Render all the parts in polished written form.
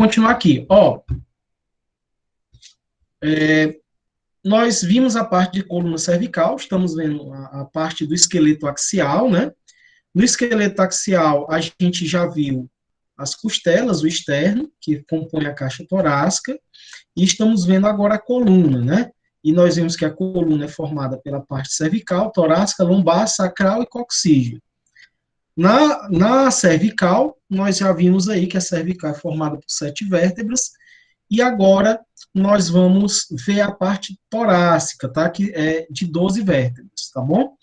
continuar aqui. Ó, nós vimos a parte de coluna cervical, estamos vendo a parte do esqueleto axial, né? No esqueleto axial, a gente já viu as costelas, o externo, que compõe a caixa torácica, e estamos vendo agora a coluna, né? E nós vimos que a coluna é formada pela parte cervical, torácica, lombar, sacral e coxígea. Na cervical, nós já vimos aí que a cervical é formada por 7 vértebras, e agora nós vamos ver a parte torácica, tá? Que é de 12 vértebras, tá bom?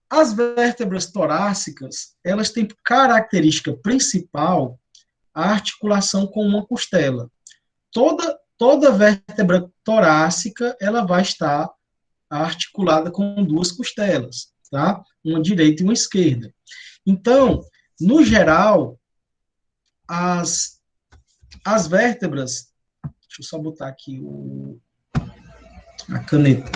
As vértebras torácicas, elas têm por característica principal a articulação com uma costela. Toda vértebra torácica, ela vai estar articulada com 2 costelas, tá? Uma direita e uma esquerda. Então, no geral, as vértebras, deixa eu só botar aqui a caneta.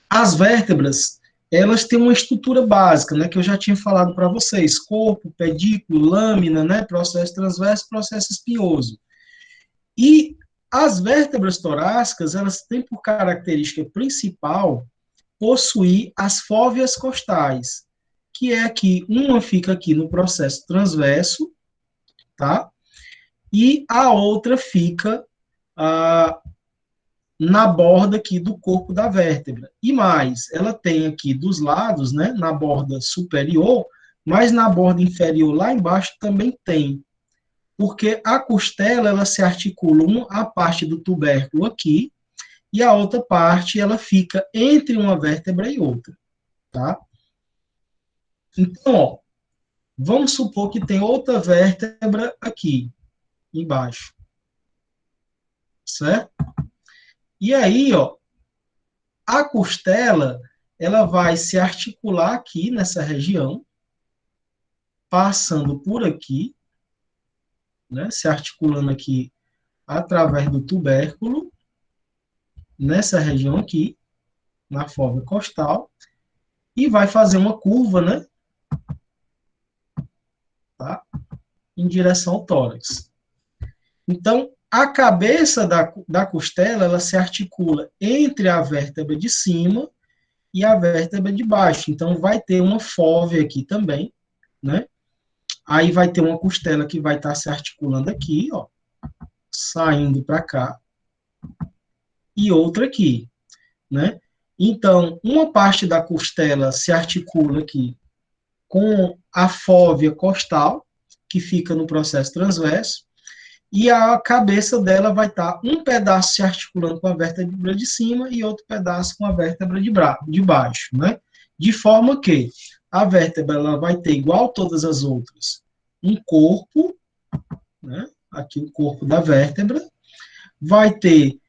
As vértebras, elas têm uma estrutura básica, né, que eu já tinha falado para vocês: corpo, pedículo, lâmina, né, processo transverso, processo espinhoso. E as vértebras torácicas, elas têm por característica principal possuir as fóveas costais, que é aqui, uma fica aqui no processo transverso, tá? E a outra fica na borda aqui do corpo da vértebra. E mais, ela tem aqui dos lados, né, na borda superior, mas na borda inferior, lá embaixo, também tem. Porque a costela, ela se articula, a parte do tubérculo aqui, e a outra parte, ela fica entre uma vértebra e outra, tá? Então, ó, vamos supor que tem outra vértebra aqui, embaixo, certo? E aí, ó, a costela, ela vai se articular aqui nessa região, passando por aqui, né, se articulando aqui através do tubérculo, nessa região aqui, na fóvea costal, e vai fazer uma curva, né, tá, em direção ao tórax. Então, a cabeça da costela, ela se articula entre a vértebra de cima e a vértebra de baixo. Então, vai ter uma fóvea aqui também, né? Aí vai ter uma costela que vai estar se articulando aqui, ó, saindo para cá, e outra aqui, né? Então, uma parte da costela se articula aqui com a fóvea costal, que fica no processo transverso, e a cabeça dela vai estar um pedaço se articulando com a vértebra de cima e outro pedaço com a vértebra de baixo, né? De forma que a vértebra ela vai ter, igual todas as outras, um corpo, né? Aqui o corpo da vértebra, vai ter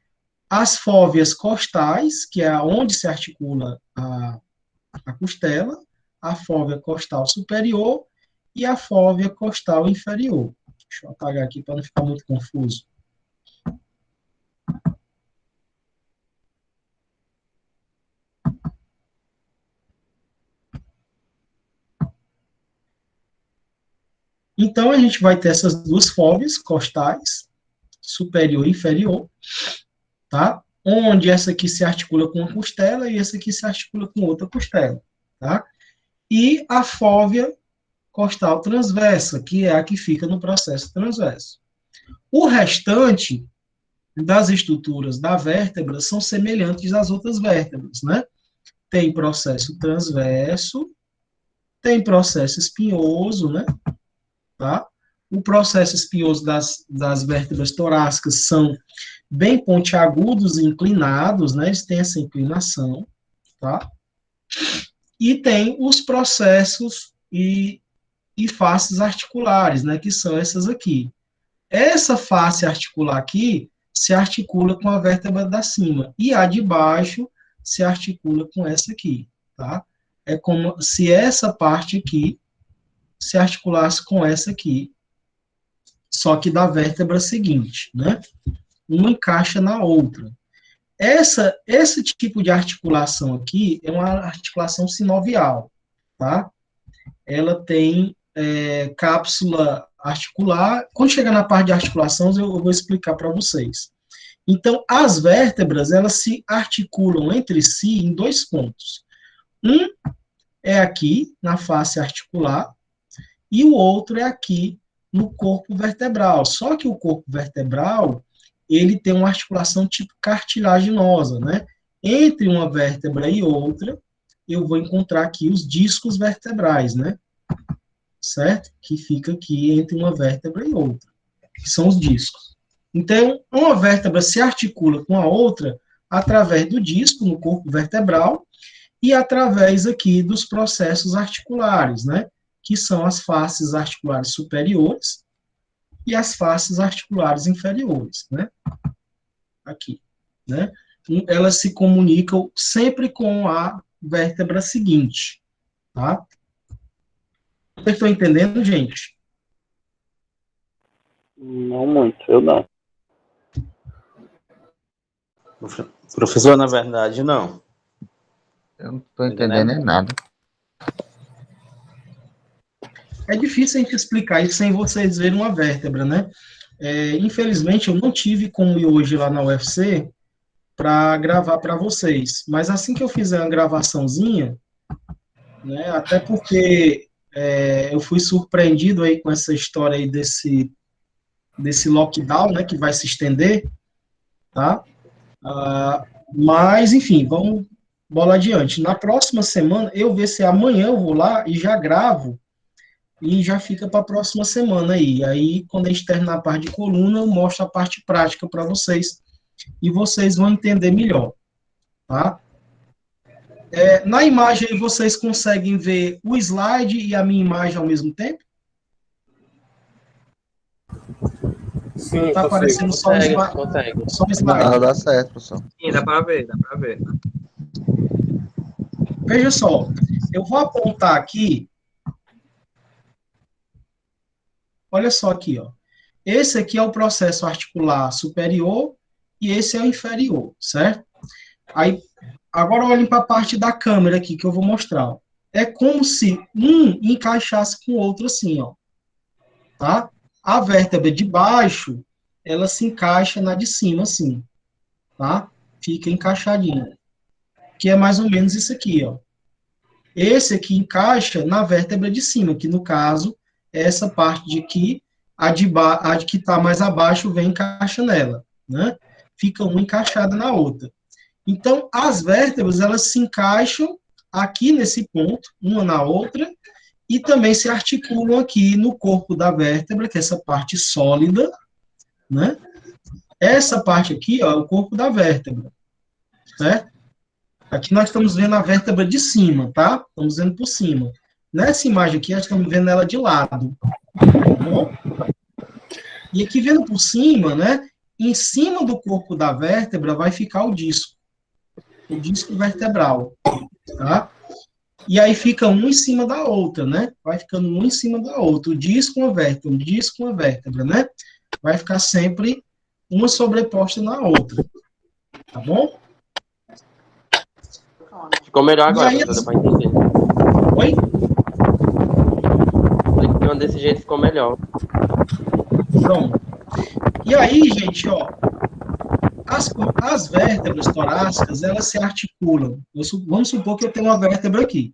as fóveas costais, que é onde se articula a costela, a fóvea costal superior e a fóvea costal inferior. Deixa eu apagar aqui para não ficar muito confuso. Então, a gente vai ter essas duas fóveas costais, superior e inferior, tá? Onde essa aqui se articula com uma costela e essa aqui se articula com outra costela, tá? E a fóvea costal transversa, que é a que fica no processo transverso. O restante das estruturas da vértebra são semelhantes às outras vértebras, né? Tem processo transverso, tem processo espinhoso, né? Tá? O processo espinhoso das vértebras torácicas são bem pontiagudos e inclinados, né? Eles têm essa inclinação, tá? E tem os processos e faces articulares, né? Que são essas aqui. Essa face articular aqui se articula com a vértebra da cima e a de baixo se articula com essa aqui, tá? É como se essa parte aqui se articulasse com essa aqui, só que da vértebra seguinte, né? Uma encaixa na outra. Esse tipo de articulação aqui é uma articulação sinovial, tá? Ela tem cápsula articular. Quando chegar na parte de articulação, eu vou explicar para vocês. Então, as vértebras, elas se articulam entre si em dois pontos. Um é aqui, na face articular, e o outro é aqui, no corpo vertebral. Só que o corpo vertebral, ele tem uma articulação tipo cartilaginosa, né? Entre uma vértebra e outra, eu vou encontrar aqui os discos vertebrais, né? Certo? Que fica aqui entre uma vértebra e outra, que são os discos. Então, uma vértebra se articula com a outra através do disco no corpo vertebral e através aqui dos processos articulares, né? Que são as faces articulares superiores e as faces articulares inferiores, né? Aqui, né? Elas se comunicam sempre com a vértebra seguinte, tá? Vocês estão entendendo, gente? Não muito, eu não. Professor, na verdade, não. Eu não estou entendendo nem nada. É difícil a gente explicar isso sem vocês verem uma vértebra, né? Infelizmente, eu não tive como ir hoje lá na UFC para gravar para vocês. Mas assim que eu fizer uma gravaçãozinha, né, até porque eu fui surpreendido aí com essa história aí desse lockdown, né, que vai se estender, tá? Mas, enfim, vamos bola adiante. Na próxima semana, eu ver se amanhã eu vou lá e já gravo e já fica para a próxima semana aí. Aí, quando a gente terminar a parte de coluna, eu mostro a parte prática para vocês e vocês vão entender melhor, tá? Na imagem aí, vocês conseguem ver o slide e a minha imagem ao mesmo tempo? Sim, tá aparecendo só o slide. Só o slide. Dá certo, professor. Sim, dá para ver, dá para ver. Veja só, eu vou apontar aqui. Olha só aqui, ó. Esse aqui é o processo articular superior e esse é o inferior, certo? Aí, agora olhem para a parte da câmera aqui que eu vou mostrar. Ó. É como se um encaixasse com o outro assim, ó. Tá? A vértebra de baixo, ela se encaixa na de cima, assim. Tá? Fica encaixadinha. Que é mais ou menos isso aqui, ó. Esse aqui encaixa na vértebra de cima, que no caso é essa parte de aqui, a de que está mais abaixo vem e encaixa nela, né? Fica uma encaixada na outra. Então, as vértebras, elas se encaixam aqui nesse ponto, uma na outra, e também se articulam aqui no corpo da vértebra, que é essa parte sólida, né? Essa parte aqui, ó, é o corpo da vértebra, certo? Aqui nós estamos vendo a vértebra de cima, tá? Estamos vendo por cima. Nessa imagem aqui, nós estamos vendo ela de lado. Tá bom? E aqui vendo por cima, né? Em cima do corpo da vértebra vai ficar o disco vertebral, tá? E aí fica um em cima da outra, né? Vai ficando um em cima da outra. O disco com a vértebra, o disco com a vértebra, né? Vai ficar sempre uma sobreposta na outra. Tá bom? Ficou melhor agora, aí, dá para entender. Oi? Então, desse jeito ficou melhor. Pronto. E aí, gente, ó, as vértebras torácicas, elas se articulam. Vamos supor que eu tenho uma vértebra aqui,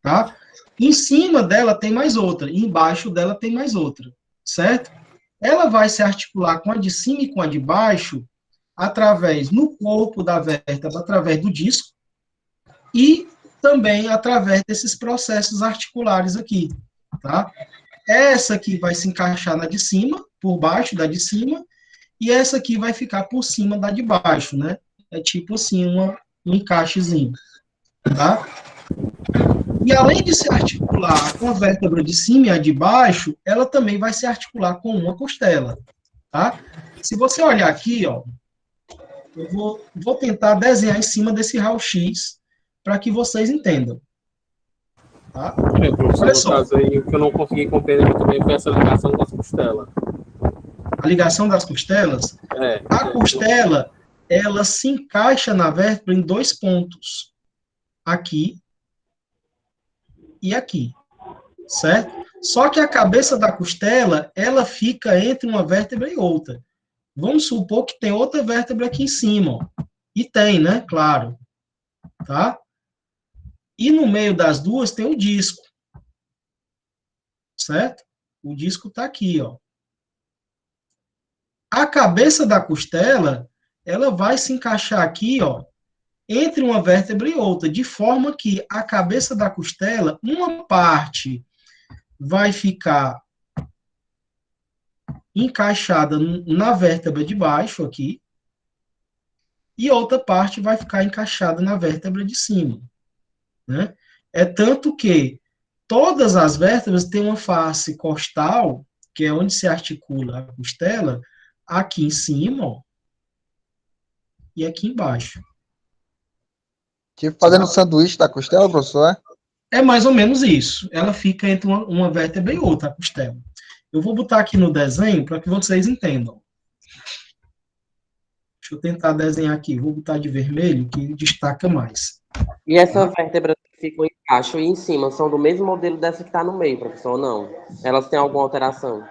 tá? Em cima dela tem mais outra, e embaixo dela tem mais outra, certo? Ela vai se articular com a de cima e com a de baixo através, no corpo da vértebra, através do disco, e também através desses processos articulares aqui, tá? Essa aqui vai se encaixar na de cima, por baixo da de cima, e essa aqui vai ficar por cima da de baixo, né? É tipo assim, um encaixezinho, tá? E além de se articular com a vértebra de cima e a de baixo, ela também vai se articular com uma costela, tá? Se você olhar aqui, ó, eu vou tentar desenhar em cima desse raio-x para que vocês entendam. Tá? Professor, Olha só. no caso aí, o que eu não consegui compreender muito bem foi essa ligação das costelas. A ligação das costelas? A costela, ela se encaixa na vértebra em dois pontos. Aqui e aqui. certo? Só que a cabeça da costela, ela fica entre uma vértebra e outra. Vamos supor que tem outra vértebra aqui em cima, ó. E tem, né? Claro. Tá? E no meio das duas tem o disco. Certo? O disco está aqui, ó. A cabeça da costela, ela vai se encaixar aqui, ó, entre uma vértebra e outra, de forma que a cabeça da costela, uma parte vai ficar encaixada na vértebra de baixo aqui, e outra parte vai ficar encaixada na vértebra de cima, né? É tanto que todas as vértebras têm uma face costal, que é onde se articula a costela, aqui em cima, ó, e aqui embaixo. Tipo fazendo sanduíche da costela, professor, é? É mais ou menos isso. Ela fica entre uma vértebra e outra, a costela. Eu vou botar aqui no desenho para que vocês entendam. Deixa eu tentar desenhar aqui. Vou botar de vermelho, que destaca mais. E essas vértebras que ficam embaixo e em cima são do mesmo modelo dessa que está no meio, professor, ou não? Elas têm alguma alteração?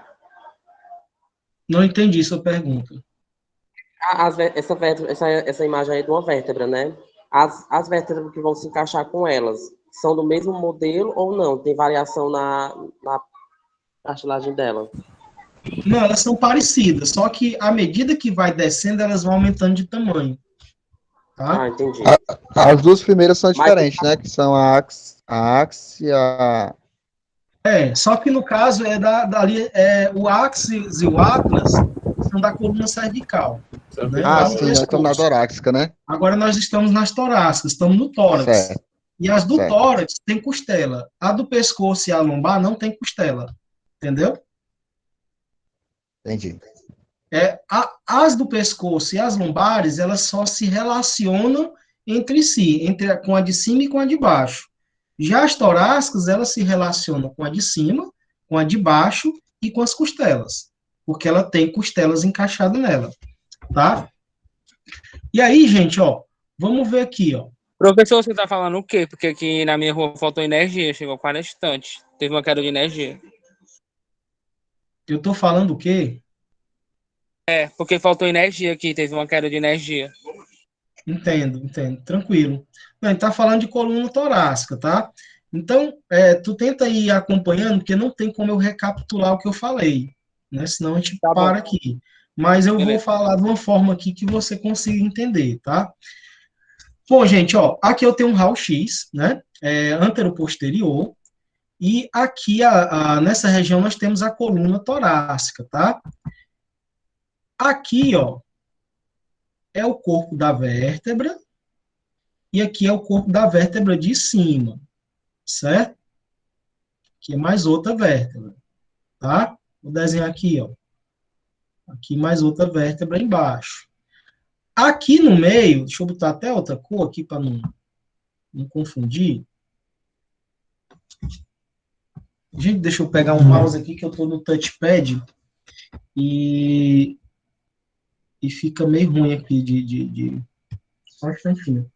Não entendi sua pergunta. Essa imagem aí é de uma vértebra, né? As vértebras que vão se encaixar com elas são do mesmo modelo ou não? Tem variação na cartilagem dela? Não, elas são parecidas, só que à medida que vai descendo, elas vão aumentando de tamanho. Tá? Ah, entendi. As duas primeiras são diferentes, né? Que são a Axe e a... Só que no caso o Axis e o Atlas são da coluna cervical. Né? Ah, sim, nós estamos na torácica, né? Agora nós estamos nas torácicas, estamos no tórax. Certo. E as do Certo. tórax tem costela. A do pescoço e a lombar não tem costela. Entendeu? Entendi. As do pescoço e as lombares, elas só se relacionam entre si, com a de cima e com a de baixo. Já as torácicas, elas se relacionam com a de cima, com a de baixo e com as costelas, porque ela tem costelas encaixadas nela, tá? E aí, gente, ó, vamos ver aqui, ó. Professor, você tá falando o quê? Porque aqui na minha rua faltou energia, chegou 40 instantes. Teve uma queda de energia. Eu tô falando o quê? Porque faltou energia aqui, teve uma queda de energia. Entendo, tranquilo. Não, a gente tá falando de coluna torácica, tá? Então, tu tenta ir acompanhando, porque não tem como eu recapitular o que eu falei, né? Senão a gente para aqui. Mas eu vou falar de uma forma aqui que você consiga entender, tá? Bom, gente, ó, aqui eu tenho um raio-x, né? Antero-posterior, e aqui, nessa região, nós temos a coluna torácica, tá? Aqui, ó, é o corpo da vértebra, e aqui é o corpo da vértebra de cima, certo? Aqui é mais outra vértebra, tá? Vou desenhar aqui, ó. Aqui mais outra vértebra embaixo. Aqui no meio, deixa eu botar até outra cor aqui para não confundir. Gente, deixa eu pegar um mouse aqui que eu estou no touchpad e fica meio ruim aqui Só um instantinho.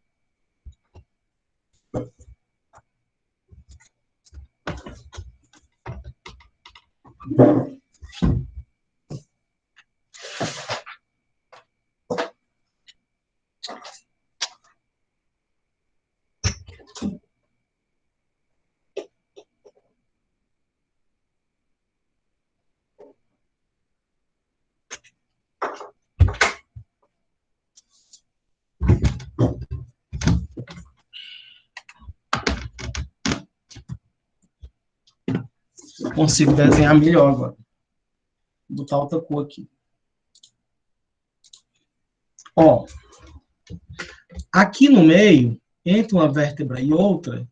Consigo desenhar melhor agora. Vou botar outra cor aqui. Ó, aqui no meio, entre uma vértebra e outra,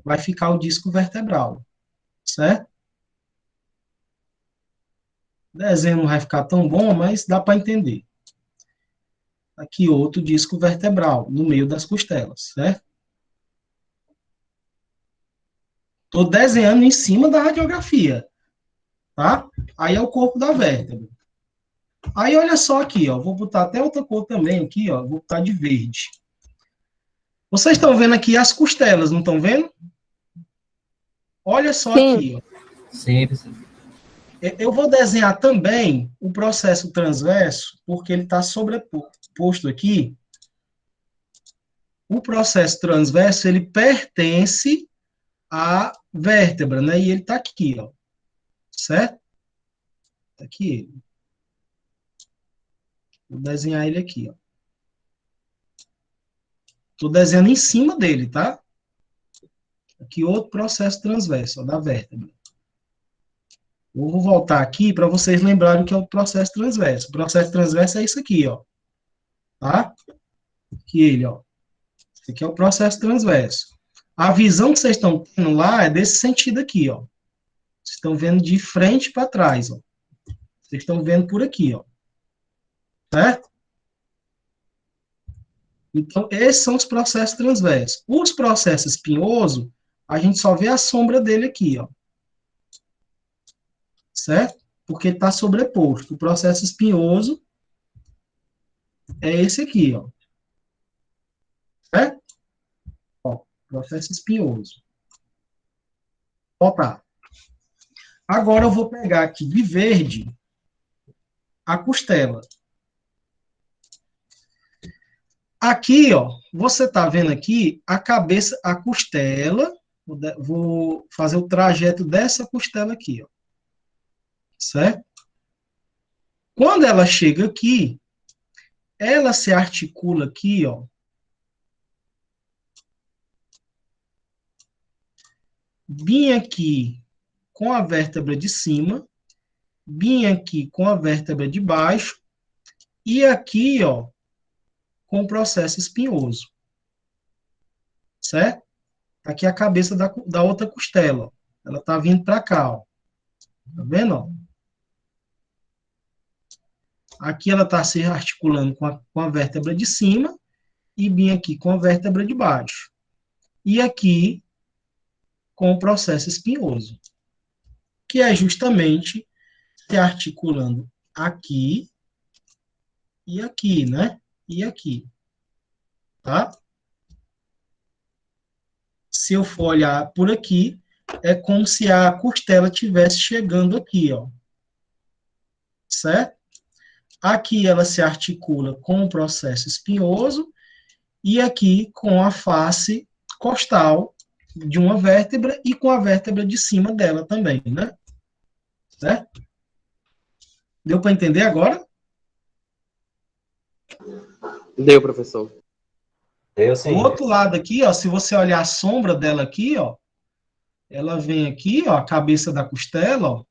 vai ficar o disco vertebral, certo? O desenho não vai ficar tão bom, mas dá para entender. Aqui outro disco vertebral, no meio das costelas, certo? Estou desenhando em cima da radiografia, tá? Aí é o corpo da vértebra. Aí olha só aqui, ó, vou botar até outra cor também aqui, ó, vou botar de verde. Vocês estão vendo aqui as costelas, não estão vendo? Olha só Sim. aqui, ó. Sim, professor. Eu vou desenhar também o processo transverso, porque ele está sobreposto aqui. O processo transverso, ele pertence à vértebra, né? E ele está aqui, ó. Certo? Tá aqui ele. Vou desenhar ele aqui, ó. Estou desenhando em cima dele, tá? Aqui outro processo transverso, ó, da vértebra. Eu vou voltar aqui para vocês lembrarem o que é o processo transverso. O processo transverso é isso aqui, ó. Tá? Aqui ele, ó. Esse aqui é o processo transverso. A visão que vocês estão tendo lá é desse sentido aqui, ó. Vocês estão vendo de frente para trás, ó. Vocês estão vendo por aqui, ó. Certo? Então, esses são os processos transversos. Os processos espinhosos, a gente só vê a sombra dele aqui, ó. Certo? Porque está sobreposto. O processo espinhoso é esse aqui, ó. Certo? Ó, processo espinhoso. Ó, tá. Agora eu vou pegar aqui de verde a costela. Aqui, ó, você está vendo aqui a cabeça, a costela. Vou fazer o trajeto dessa costela aqui, ó. Certo? Quando ela chega aqui, ela se articula aqui, ó. Bem aqui com a vértebra de cima, bem aqui com a vértebra de baixo, e aqui, ó, com o processo espinhoso. Certo? Aqui é a cabeça da outra costela, ó. Ela tá vindo para cá, ó. Tá vendo, ó? Aqui ela está se articulando com a vértebra de cima e bem aqui com a vértebra de baixo. E aqui com o processo espinhoso, que é justamente se articulando aqui e aqui, né? E aqui, tá? Se eu for olhar por aqui, é como se a costela estivesse chegando aqui, ó. Certo? Aqui ela se articula com o processo espinhoso e aqui com a face costal de uma vértebra e com a vértebra de cima dela também, né? Certo? Deu para entender agora? Deu, professor. Eu O sim. outro lado aqui, ó, se você olhar a sombra dela aqui, ó, ela vem aqui, ó, a cabeça da costela, ó,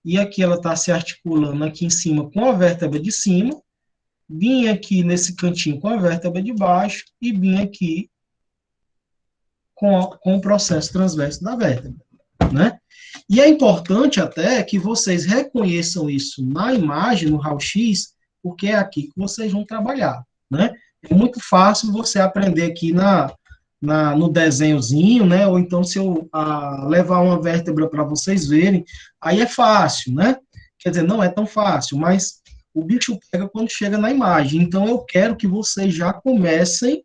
e aqui ela está se articulando aqui em cima com a vértebra de cima, bem aqui nesse cantinho com a vértebra de baixo e bem aqui com o processo transverso da vértebra, né? E é importante até que vocês reconheçam isso na imagem, no raio-x, porque é aqui que vocês vão trabalhar, né? É muito fácil você aprender aqui no desenhozinho, né? Ou então se eu levar uma vértebra para vocês verem, aí é fácil, né? Quer dizer, não é tão fácil, mas o bicho pega quando chega na imagem. Então eu quero que vocês já comecem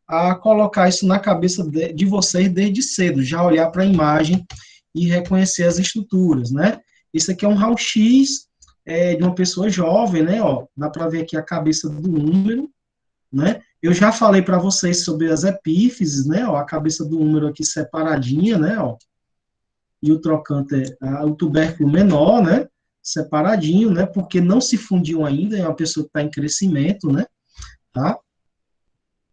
a colocar isso na cabeça de vocês desde cedo, já olhar para a imagem e reconhecer as estruturas, né? Isso aqui é um raio-x de uma pessoa jovem, né? Ó, dá para ver aqui a cabeça do húmero, né? Eu já falei para vocês sobre as epífises, né? Ó, a cabeça do húmero aqui separadinha, né? Ó, e o trocânter, o tubérculo menor, né? Separadinho, né? Porque não se fundiu ainda, é uma pessoa que está em crescimento, né? Tá?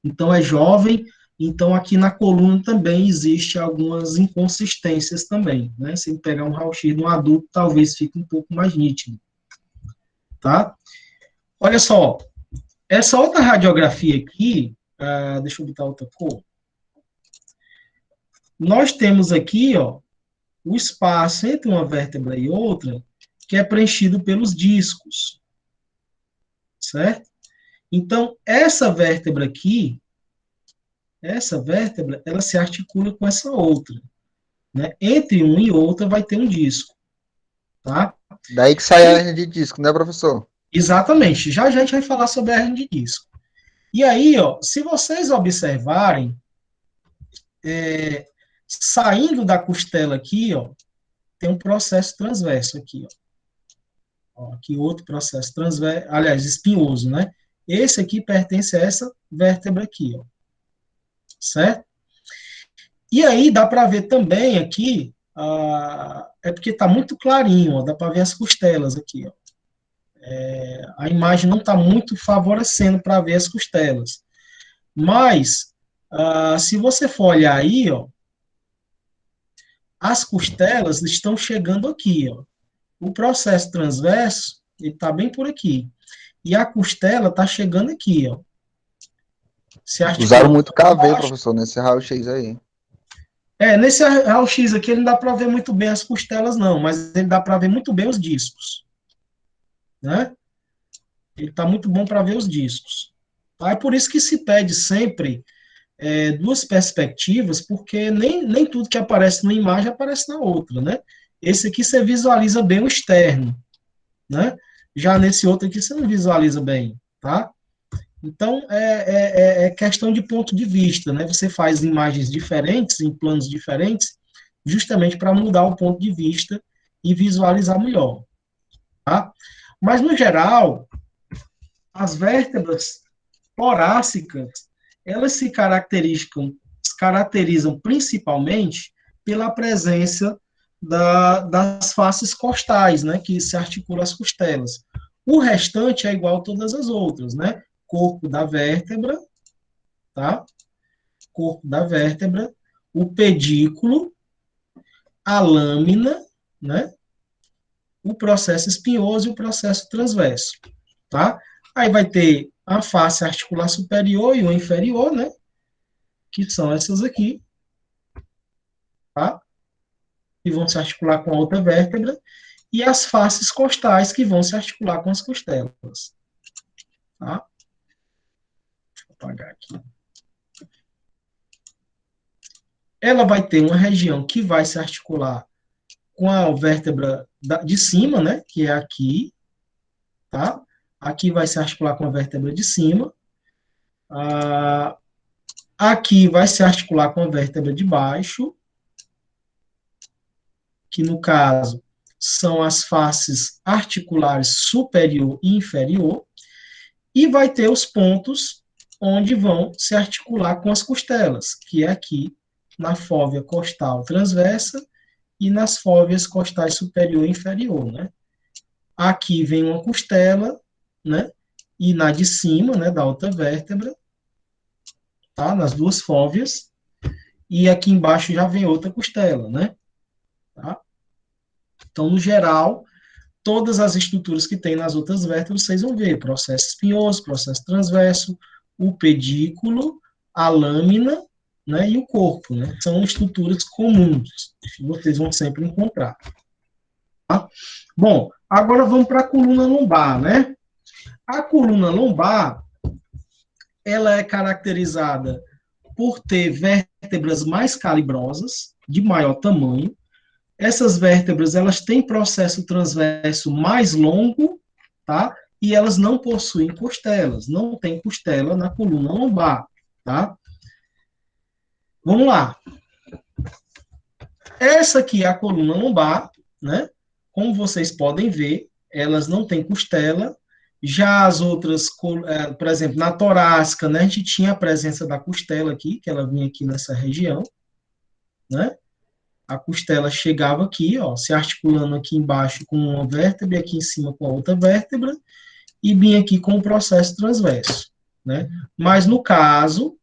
Então é jovem. Então aqui na coluna também existe algumas inconsistências também, né? Se pegar um raio-x de um adulto, talvez fique um pouco mais nítido, tá? Olha só, essa outra radiografia aqui, deixa eu botar outra cor. Nós temos aqui, ó, o espaço entre uma vértebra e outra, que é preenchido pelos discos, certo? Então, essa vértebra aqui, ela se articula com essa outra, né? Entre um e outra vai ter um disco, tá? Daí que sai a hernia de disco, né, professor? Exatamente. Já a gente vai falar sobre a hernia de disco. E aí, ó, se vocês observarem, Saindo da costela aqui, ó, tem um processo transverso aqui, ó. Aqui outro processo transverso, aliás, espinhoso, né? Esse aqui pertence a essa vértebra aqui, ó. Certo? E aí dá para ver também aqui, é porque está muito clarinho, ó, dá para ver as costelas aqui, ó. A imagem não está muito favorecendo para ver as costelas. Mas, se você for olhar aí, ó, as costelas estão chegando aqui, ó. O processo transverso, ele está bem por aqui. E a costela está chegando aqui, ó. Usaram muito KV, professor, nesse raio-x aí. Nesse raio-x aqui, ele não dá para ver muito bem as costelas, não, mas ele dá para ver muito bem os discos. Né? Ele está muito bom para ver os discos. Tá? É por isso que se pede sempre duas perspectivas, porque nem tudo que aparece numa imagem aparece na outra, né? Esse aqui você visualiza bem o externo, né? Já nesse outro aqui você não visualiza bem, tá? Então, é questão de ponto de vista, né? Você faz imagens diferentes, em planos diferentes, justamente para mudar o ponto de vista e visualizar melhor, tá? Mas, no geral, as vértebras torácicas, elas se caracterizam principalmente pela presença das faces costais, né, que se articulam as costelas. O restante é igual a todas as outras, né? Corpo da vértebra, tá? Corpo da vértebra, o pedículo, a lâmina, né? O processo espinhoso e o processo transverso, tá? Aí vai ter a face articular superior e o inferior, né? Que são essas aqui, tá? Que vão se articular com a outra vértebra, e as faces costais que vão se articular com as costelas, tá? Deixa eu apagar aqui. Ela vai ter uma região que vai se articular com a vértebra de cima, né? Que é aqui, tá? Aqui vai se articular com a vértebra de cima. Aqui vai se articular com a vértebra de baixo, que no caso são as faces articulares superior e inferior, e vai ter os pontos onde vão se articular com as costelas, que é aqui na fóvea costal transversa e nas fóveas costais superior e inferior, né? Aqui vem uma costela, né? E na de cima, né, da outra vértebra, tá? Nas duas fóveas, e aqui embaixo já vem outra costela, né? Tá? Então, no geral, todas as estruturas que tem nas outras vértebras, vocês vão ver, processo espinhoso, processo transverso, o pedículo, a lâmina, né, e o corpo, né? São estruturas comuns, que vocês vão sempre encontrar. Tá? Bom, agora vamos para a coluna lombar, né? A coluna lombar, ela é caracterizada por ter vértebras mais calibrosas, de maior tamanho. Essas vértebras, elas têm processo transverso mais longo, tá? E elas não possuem costelas, não tem costela na coluna lombar, tá? Vamos lá. Essa aqui é a coluna lombar, né? Como vocês podem ver, elas não têm costela. Já as outras, por exemplo, na torácica, né, a gente tinha a presença da costela aqui, que ela vinha aqui nessa região, né? A costela chegava aqui, ó, se articulando aqui embaixo com uma vértebra e aqui em cima com a outra vértebra, e vinha aqui com o processo transverso, né? Mas no caso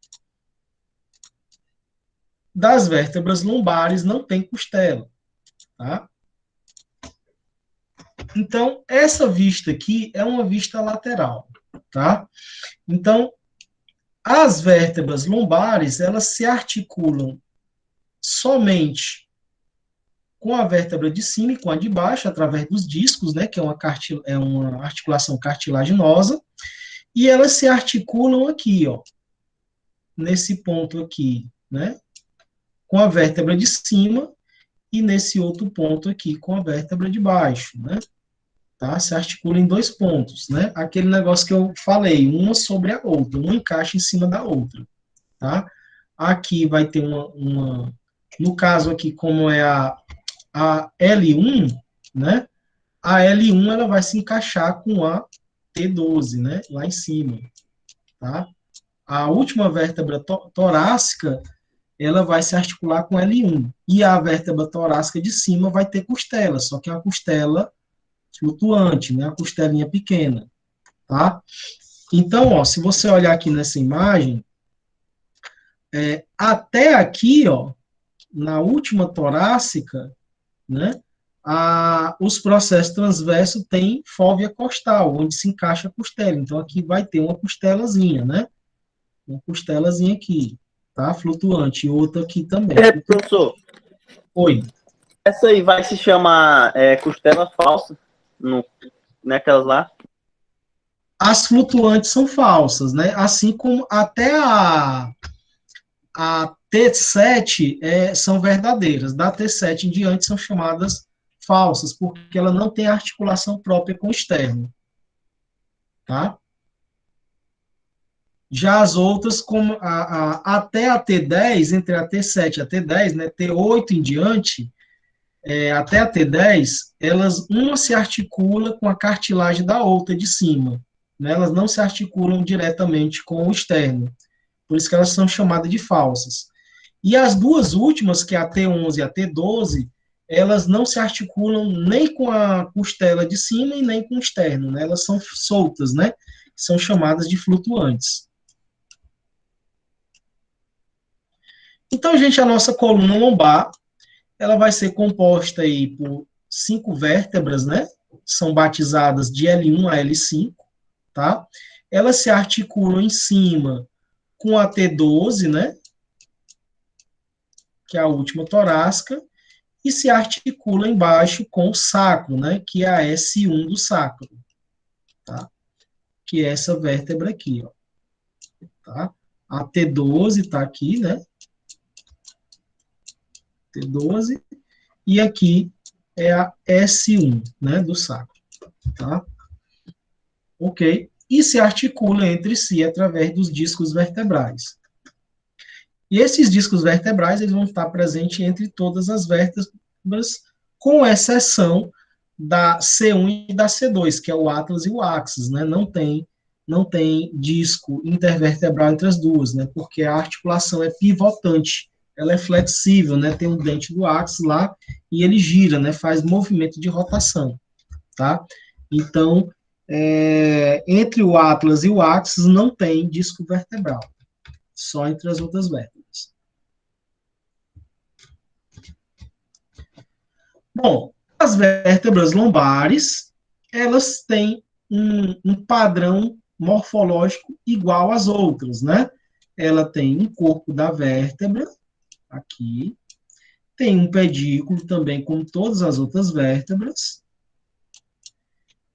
das vértebras lombares não tem costela, tá? Então, essa vista aqui é uma vista lateral, tá? Então, as vértebras lombares, elas se articulam somente com a vértebra de cima e com a de baixo, através dos discos, né, que é uma articulação cartilaginosa, e elas se articulam aqui, ó, nesse ponto aqui, né, com a vértebra de cima e nesse outro ponto aqui com a vértebra de baixo, né, tá? Se articula em dois pontos, né, aquele negócio que eu falei, uma sobre a outra, uma encaixa em cima da outra, tá? Aqui vai ter uma no caso aqui, como é a L1, né? A L1 ela vai se encaixar com a T12, né? Lá em cima, tá? A última vértebra torácica, ela vai se articular com L1. E a vértebra torácica de cima vai ter costela, só que é uma costela flutuante, né? Uma costelinha pequena, tá? Então, ó, se você olhar aqui nessa imagem, até aqui, ó, na última torácica, né? Os processos transversos têm fóvea costal, onde se encaixa a costela. Então, aqui vai ter uma costelazinha, né? Uma costelazinha aqui, tá? Flutuante. E outra aqui também. Professor, Oi. essa aí vai se chamar costela falsa, naquelas lá? As flutuantes são falsas, né? Assim como até a T7 são verdadeiras. Da T7 em diante são chamadas falsas, porque ela não tem articulação própria com o externo. Tá? Já as outras, como até a T10, entre a T7 e a T10, né, T8 em diante, até a T10, uma se articula com a cartilagem da outra de cima. Né? Elas não se articulam diretamente com o externo. Por isso que elas são chamadas de falsas. E as duas últimas, que é a T11 e a T12, elas não se articulam nem com a costela de cima e nem com o externo, né? Elas são soltas, né? São chamadas de flutuantes. Então, gente, a nossa coluna lombar, ela vai ser composta aí por 5 vértebras, né? São batizadas de L1 a L5, tá? Elas se articulam em cima com a T12, né? Que é a última torácica, e se articula embaixo com o sacro, né, que é a S1 do sacro, tá? Que é essa vértebra aqui, ó. Tá? A T12 está aqui, né? T12, e aqui é a S1, né, do sacro, tá? Ok? E se articula entre si através dos discos vertebrais. E esses discos vertebrais, eles vão estar presentes entre todas as vértebras, com exceção da C1 e da C2, que é o atlas e o axis, né? Não tem disco intervertebral entre as duas, né? Porque a articulação é pivotante, ela é flexível, né? Tem um dente do axis lá e ele gira, né? Faz movimento de rotação, tá? Então, entre o atlas e o axis não tem disco vertebral, só entre as outras vértebras. Bom, as vértebras lombares, elas têm um padrão morfológico igual às outras, né? Ela tem um corpo da vértebra, aqui, tem um pedículo também, como todas as outras vértebras,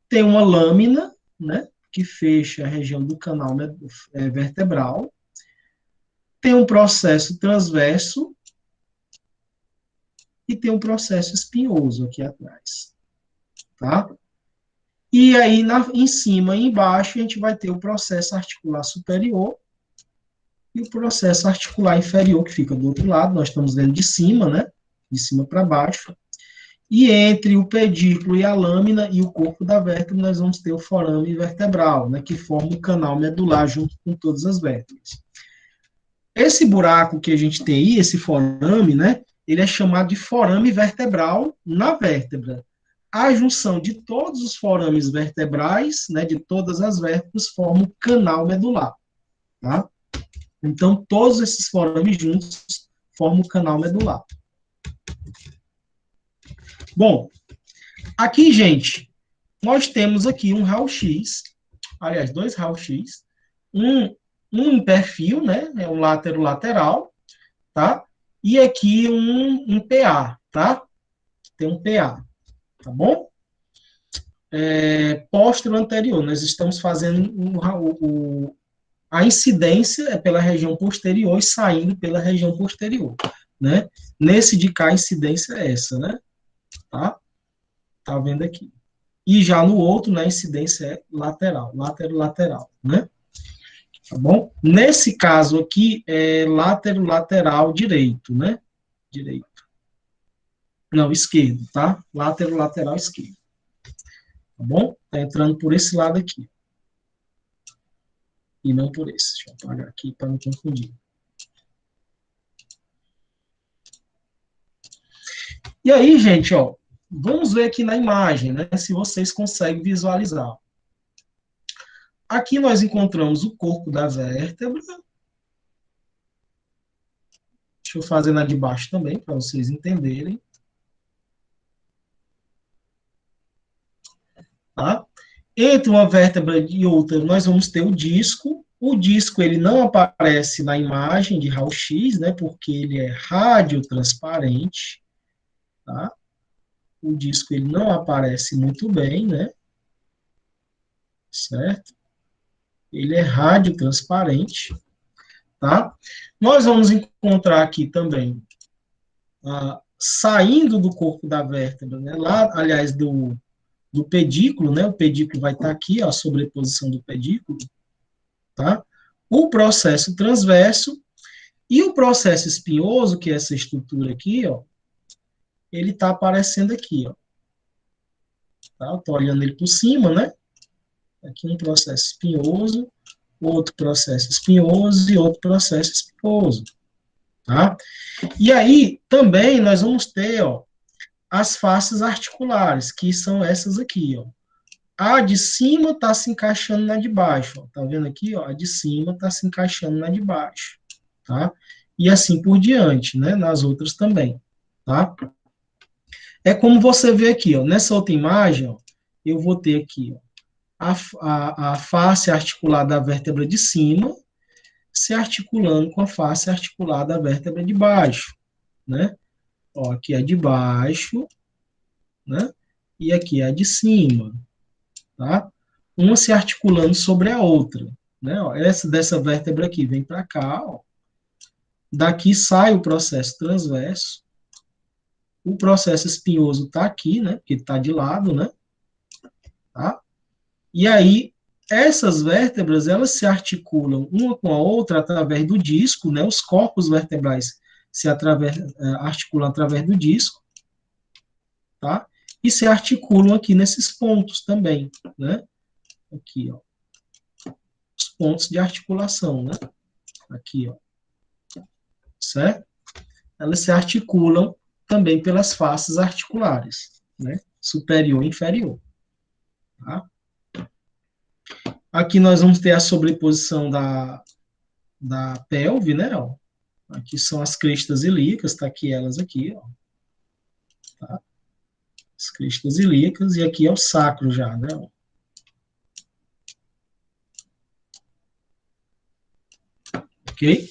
tem uma lâmina, né, que fecha a região do canal vertebral, tem um processo transverso e tem um processo espinhoso aqui atrás, tá? E aí, em cima e embaixo, a gente vai ter o processo articular superior e o processo articular inferior, que fica do outro lado, nós estamos vendo de cima, né? De cima para baixo. E entre o pedículo e a lâmina e o corpo da vértebra, nós vamos ter o forame vertebral, né? Que forma o canal medular junto com todas as vértebras. Esse buraco que a gente tem aí, esse forame, né? Ele é chamado de forame vertebral na vértebra. A junção de todos os forames vertebrais, né, de todas as vértebras, forma o canal medular. Tá? Então, todos esses forames juntos formam o canal medular. Bom, aqui, gente, nós temos aqui um raio-x, aliás, 2 raio-x, um em perfil, né, é um lateral, tá? E aqui um PA, tá? Tem um PA, tá bom? Póstero anterior, nós estamos fazendo a incidência é pela região posterior e saindo pela região posterior, né? Nesse de cá, a incidência é essa, né? Tá vendo aqui. E já no outro, né, a incidência é lateral, lateral, né? Tá bom? Nesse caso aqui, é lateral direito, né? Direito. Não, esquerdo, tá? Lateral esquerdo. Tá bom? Tá entrando por esse lado aqui. E não por esse. Deixa eu apagar aqui para não confundir. E aí, gente, ó, vamos ver aqui na imagem, né, se vocês conseguem visualizar. Aqui nós encontramos o corpo da vértebra. Deixa eu fazer na de baixo também, para vocês entenderem. Tá? Entre uma vértebra e outra, nós vamos ter o disco. O disco, ele não aparece na imagem de raio-x, né, porque ele é radiotransparente. Tá? O disco, ele não aparece muito bem, né? Certo? Ele é radiotransparente. Tá? Nós vamos encontrar aqui também, saindo do corpo da vértebra, né, lá, aliás, do pedículo, né, o pedículo vai estar aqui, ó, a sobreposição do pedículo, tá? O processo transverso e o processo espinhoso, que é essa estrutura aqui, ó, ele está aparecendo aqui, ó. Tá? Estou olhando ele por cima, né? Aqui um processo espinhoso, outro processo espinhoso e outro processo espinhoso, tá? E aí, também, nós vamos ter, ó, as faces articulares, que são essas aqui, ó. A de cima está se encaixando na de baixo, ó. Tá vendo aqui, ó? A de cima está se encaixando na de baixo, tá? E assim por diante, né? Nas outras também, tá? É como você vê aqui, ó. Nessa outra imagem, ó, eu vou ter aqui, ó, a face articular da vértebra de cima se articulando com a face articular da vértebra de baixo, né? Ó, aqui é a de baixo, né? E aqui é a de cima, tá? Uma se articulando sobre a outra, né? Ó, essa dessa vértebra aqui vem para cá, ó. Daqui sai o processo transverso. O processo espinhoso está aqui, né? Porque está de lado, né? Tá? E aí, essas vértebras, elas se articulam uma com a outra através do disco, né? Os corpos vertebrais se articulam através do disco, tá? E se articulam aqui nesses pontos também, né? Aqui, ó. Os pontos de articulação, né? Aqui, ó. Certo? Elas se articulam também pelas faces articulares, né? Superior e inferior, tá? Aqui nós vamos ter a sobreposição da pelve, né? Ó. Aqui são as crestas ilíacas, tá aqui elas aqui, ó. Tá? As crestas ilíacas, e aqui é o sacro já, né? Ó. Ok?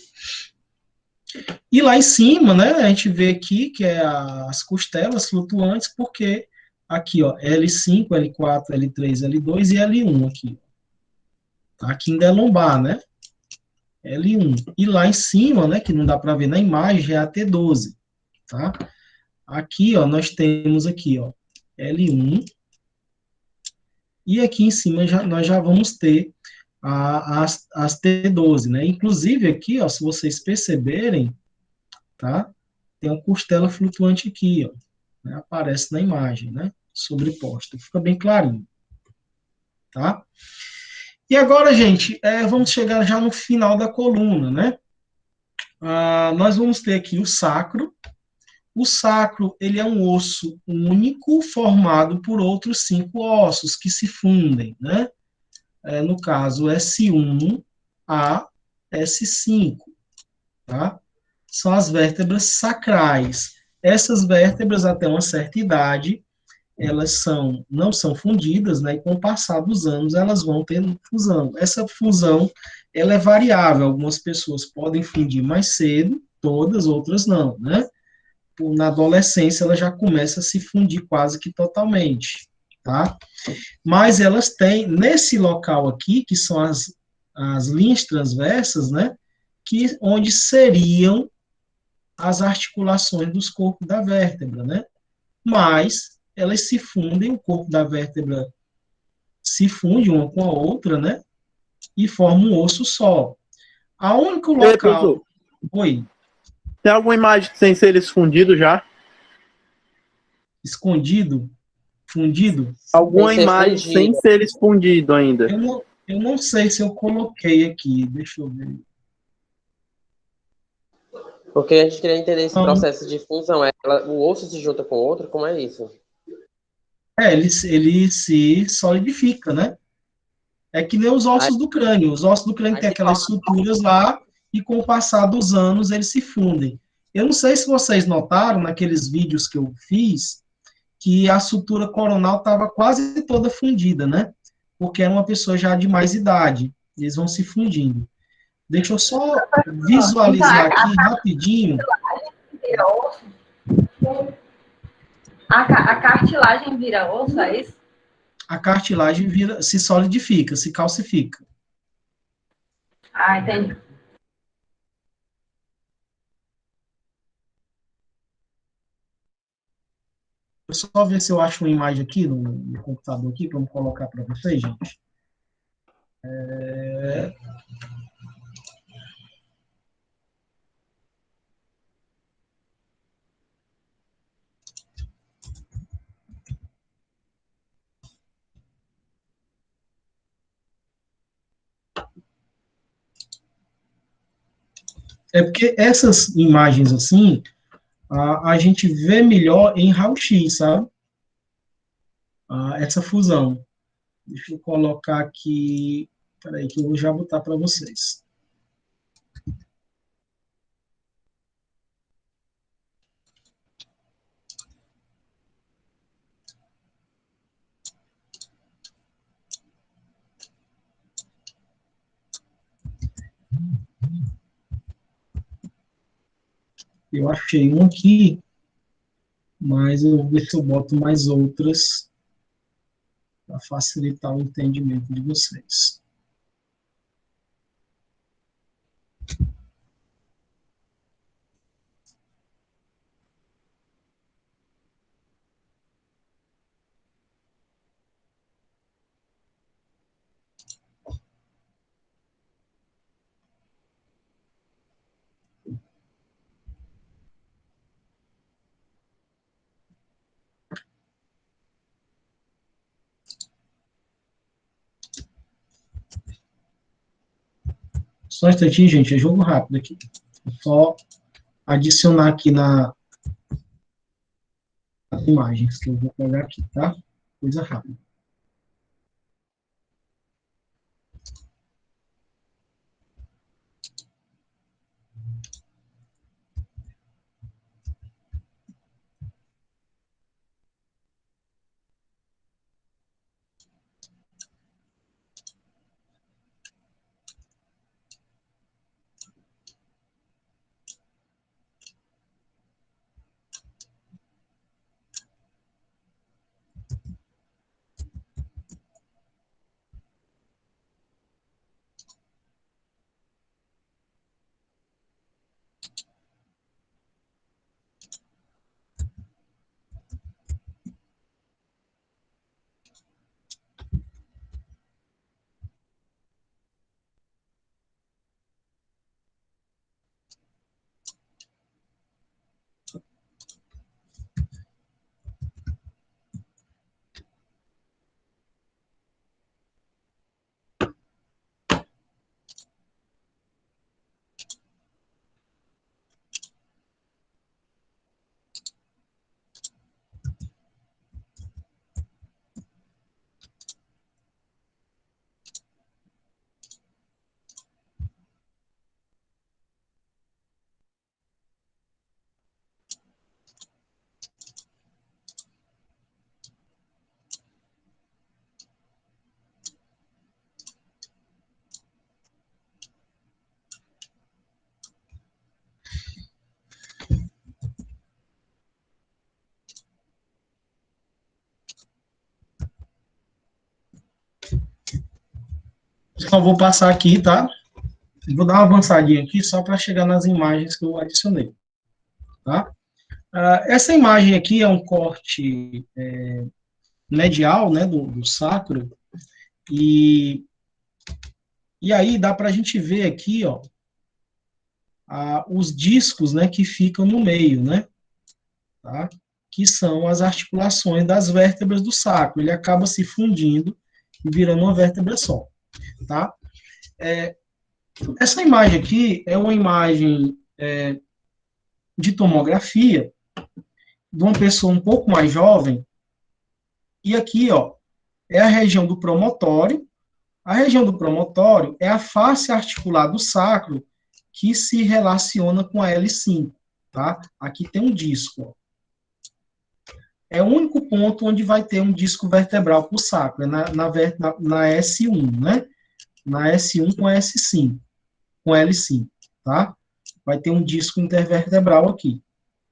E lá em cima, né, a gente vê aqui que é as costelas flutuantes, porque aqui, ó, L5, L4, L3, L2 e L1 aqui. Tá? Aqui ainda é lombar, né? L1. E lá em cima, né, que não dá para ver na imagem, é a T12, tá? Aqui, ó, nós temos aqui, ó, L1. E aqui em cima nós já vamos ter as T12, né? Inclusive aqui, ó, se vocês perceberem, tá? Tem uma costela flutuante aqui, ó, né? Aparece na imagem, né? Sobreposta. Fica bem clarinho, tá? E agora, gente, vamos chegar já no final da coluna, né? Nós vamos ter aqui o sacro. O sacro, ele é um osso único formado por outros 5 ossos que se fundem, né? No caso, S1 a S5, tá? São as vértebras sacrais. Essas vértebras, até uma certa idade, elas não são fundidas, né? E com o passar dos anos, elas vão ter fusão. Essa fusão, ela é variável. Algumas pessoas podem fundir mais cedo, todas, outras não, né? Na adolescência, ela já começa a se fundir quase que totalmente, tá? Mas elas têm, nesse local aqui, que são as linhas transversas, né? Onde seriam as articulações dos corpos da vértebra, né? Mas elas se fundem, o corpo da vértebra se funde uma com a outra, né? E forma um osso só. A único local... Oi. Tem alguma imagem sem seres fundidos já? Escondido, fundido. Alguma Sem ser imagem sem fundido. seres fundidos ainda? Eu não sei se eu coloquei aqui. Deixa eu ver. Porque a gente queria entender esse Não, processo de fusão. O osso se junta com o outro, como é isso? ele se solidifica, né? É que nem os Aí, ossos do crânio. Os ossos do crânio aí têm se aquelas forma. estruturas lá e com o passar dos anos eles se fundem. Eu não sei se vocês notaram naqueles vídeos que eu fiz que a sutura coronal estava quase toda fundida, né? Porque era uma pessoa já de mais idade. Eles vão se fundindo. Deixa eu só Então, visualizar aqui rapidinho. vira osso? A cartilagem vira osso, é isso? A cartilagem se solidifica, se calcifica. Ah, entendi. Deixa eu só ver se eu acho uma imagem aqui no computador aqui, para eu colocar para vocês, gente. É porque essas imagens assim, a gente vê melhor em raio-x, sabe? Essa fusão. Deixa eu colocar aqui. Peraí, que eu vou já botar para vocês. Eu achei um aqui, mas eu vou ver se eu boto mais outras para facilitar o entendimento de vocês. Só um instantinho, gente, é jogo rápido aqui. Vou só adicionar aqui nas imagens que eu vou pegar aqui, tá? Coisa rápida. Só vou passar aqui, tá? Vou dar uma avançadinha aqui só para chegar nas imagens que eu adicionei, tá? Essa imagem aqui é um corte medial, né, do sacro, e aí dá para a gente ver aqui, ó, os discos, né, que ficam no meio, né, tá? Que são as articulações das vértebras do sacro. Ele acaba se fundindo e virando uma vértebra só, tá? Essa imagem aqui é uma imagem de tomografia de uma pessoa um pouco mais jovem, e aqui, ó, é a região do promontório. A região do promontório é a face articular do sacro que se relaciona com a L5, tá? Aqui tem um disco, ó. É o único ponto onde vai ter um disco vertebral para o sacro, é na S1, né? Na S1 com a S5, com L5, tá? Vai ter um disco intervertebral aqui,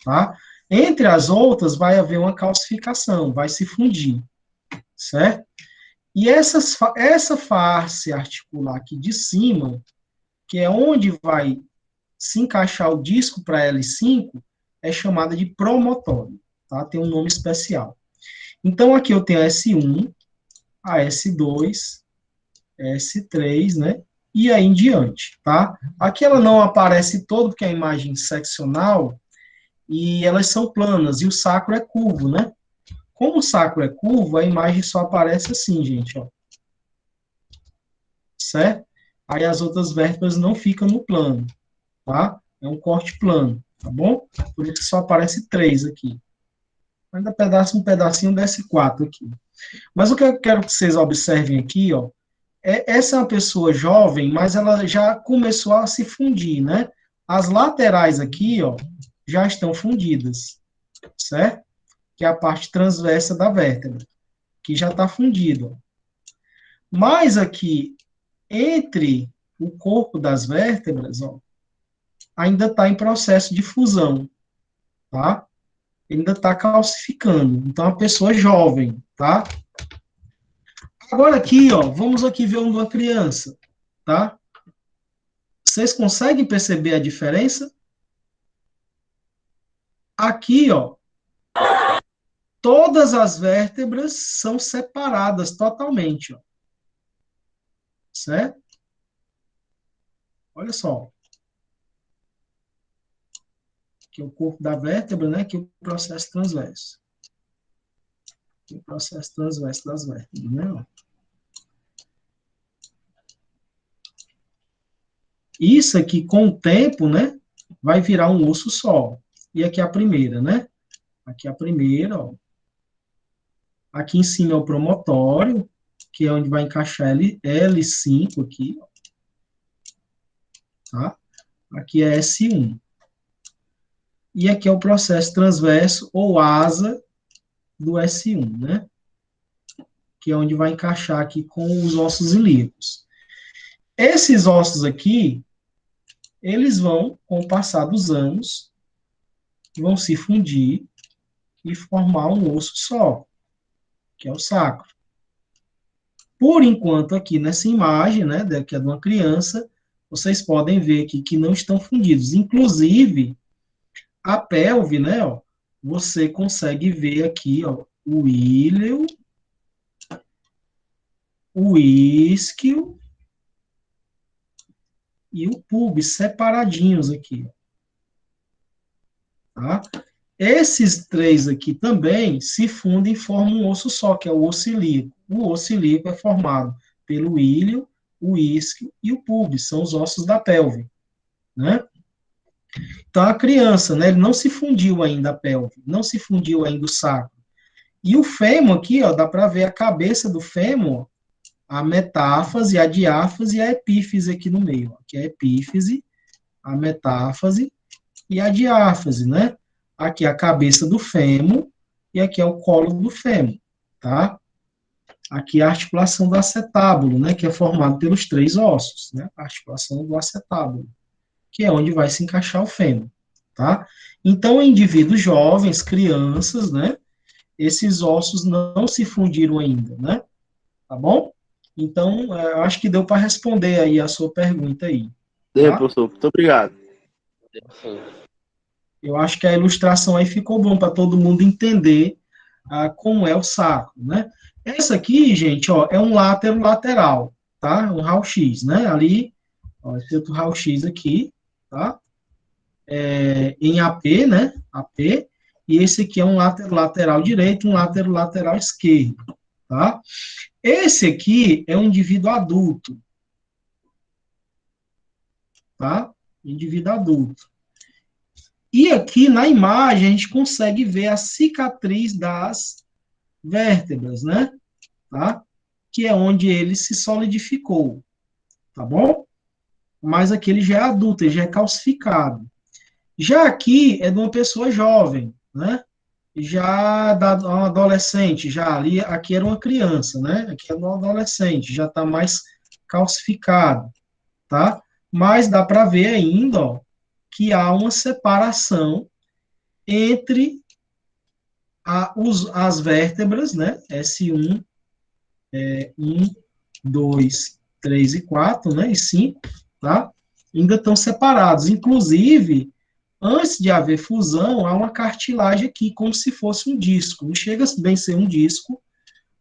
tá? Entre as outras, vai haver uma calcificação, vai se fundir, certo? E essa face articular aqui de cima, que é onde vai se encaixar o disco para L5, é chamada de promontório, tá? Tem um nome especial. Então, aqui eu tenho a S1, a S2, a S3, né? E aí em diante, tá? Aqui ela não aparece todo, porque é a imagem seccional, e elas são planas, e o sacro é curvo, né? Como o sacro é curvo, a imagem só aparece assim, gente, ó. Certo? Aí as outras vértebras não ficam no plano, tá? É um corte plano, tá bom? Por isso que só aparece 3 aqui. Ainda um pedacinho desce 4 aqui. Mas o que eu quero que vocês observem aqui, ó, essa é uma pessoa jovem, mas ela já começou a se fundir, né? As laterais aqui, ó, já estão fundidas, certo? Que é a parte transversa da vértebra, que já está fundido. Mas aqui, entre o corpo das vértebras, ó, ainda está em processo de fusão, tá? Ainda está calcificando. Então, a pessoa é jovem, tá? Agora aqui, ó, vamos aqui ver uma criança, tá? Vocês conseguem perceber a diferença? Aqui, ó, todas as vértebras são separadas totalmente, ó. Certo? Olha só. Aqui é o corpo da vértebra, né? Aqui é o processo transverso. Aqui é o processo transverso das vértebras, né? Isso aqui, com o tempo, né? Vai virar um osso só. E aqui é a primeira, né? Aqui é a primeira, ó. Aqui em cima é o promontório, que é onde vai encaixar L5 aqui, ó. Tá? Aqui é S1. E aqui é o processo transverso ou asa do S1, né? Que é onde vai encaixar aqui com os ossos ilíacos. Esses ossos aqui, eles vão, com o passar dos anos, vão se fundir e formar um osso só, que é o sacro. Por enquanto, aqui nessa imagem, né, que é de uma criança, vocês podem ver aqui que não estão fundidos. Inclusive, a pelve, né, ó, você consegue ver aqui, ó, o íleo, o isquio e o púbis separadinhos aqui, tá? Esses 3 aqui também se fundem e formam um osso só, que é o osso ilíaco. O osso ilíaco é formado pelo íleo, o isquio e o púbis, são os ossos da pelve, né? Então, a criança, né, ele não se fundiu ainda a pelve, não se fundiu ainda o sacro. E o fêmur aqui, ó, dá para ver a cabeça do fêmur, a metáfase, a diáfase e a epífise aqui no meio. Aqui é a epífise, a metáfase e a diáfase, né? Aqui é a cabeça do fêmur e aqui é o colo do fêmur, tá? Aqui é a articulação do acetábulo, né? Que é formado pelos 3 ossos, né? A articulação do acetábulo, que é onde vai se encaixar o fêmur, tá? Então, em indivíduos jovens, crianças, né? Esses ossos não se fundiram ainda, né? Tá bom? Então, eu acho que deu para responder aí a sua pergunta aí. Deu, professor. Muito obrigado. Sim. Eu acho que a ilustração aí ficou bom para todo mundo entender como é o sacro, né? Essa aqui, gente, ó, é um látero lateral, tá? Um raio-x, né? Ali, ó, esse outro raio-x aqui, tá? em AP, né? AP, e esse aqui é um lateral direito, um lateral esquerdo, tá? Esse aqui é um indivíduo adulto, tá? Indivíduo adulto. E aqui na imagem a gente consegue ver a cicatriz das vértebras, né? Tá? Que é onde ele se solidificou, tá bom? Mas aqui ele já é adulto, ele já é calcificado. Já aqui é de uma pessoa jovem, né? Já da um adolescente, já ali, aqui era uma criança, né? Aqui é um adolescente, já está mais calcificado, tá? Mas dá para ver ainda, ó, que há uma separação entre as vértebras, né? S1, 1, 2, 3 e 4, né? E 5, tá? Ainda estão separados. Inclusive, antes de haver fusão, há uma cartilagem aqui, como se fosse um disco. Não chega bem a ser um disco,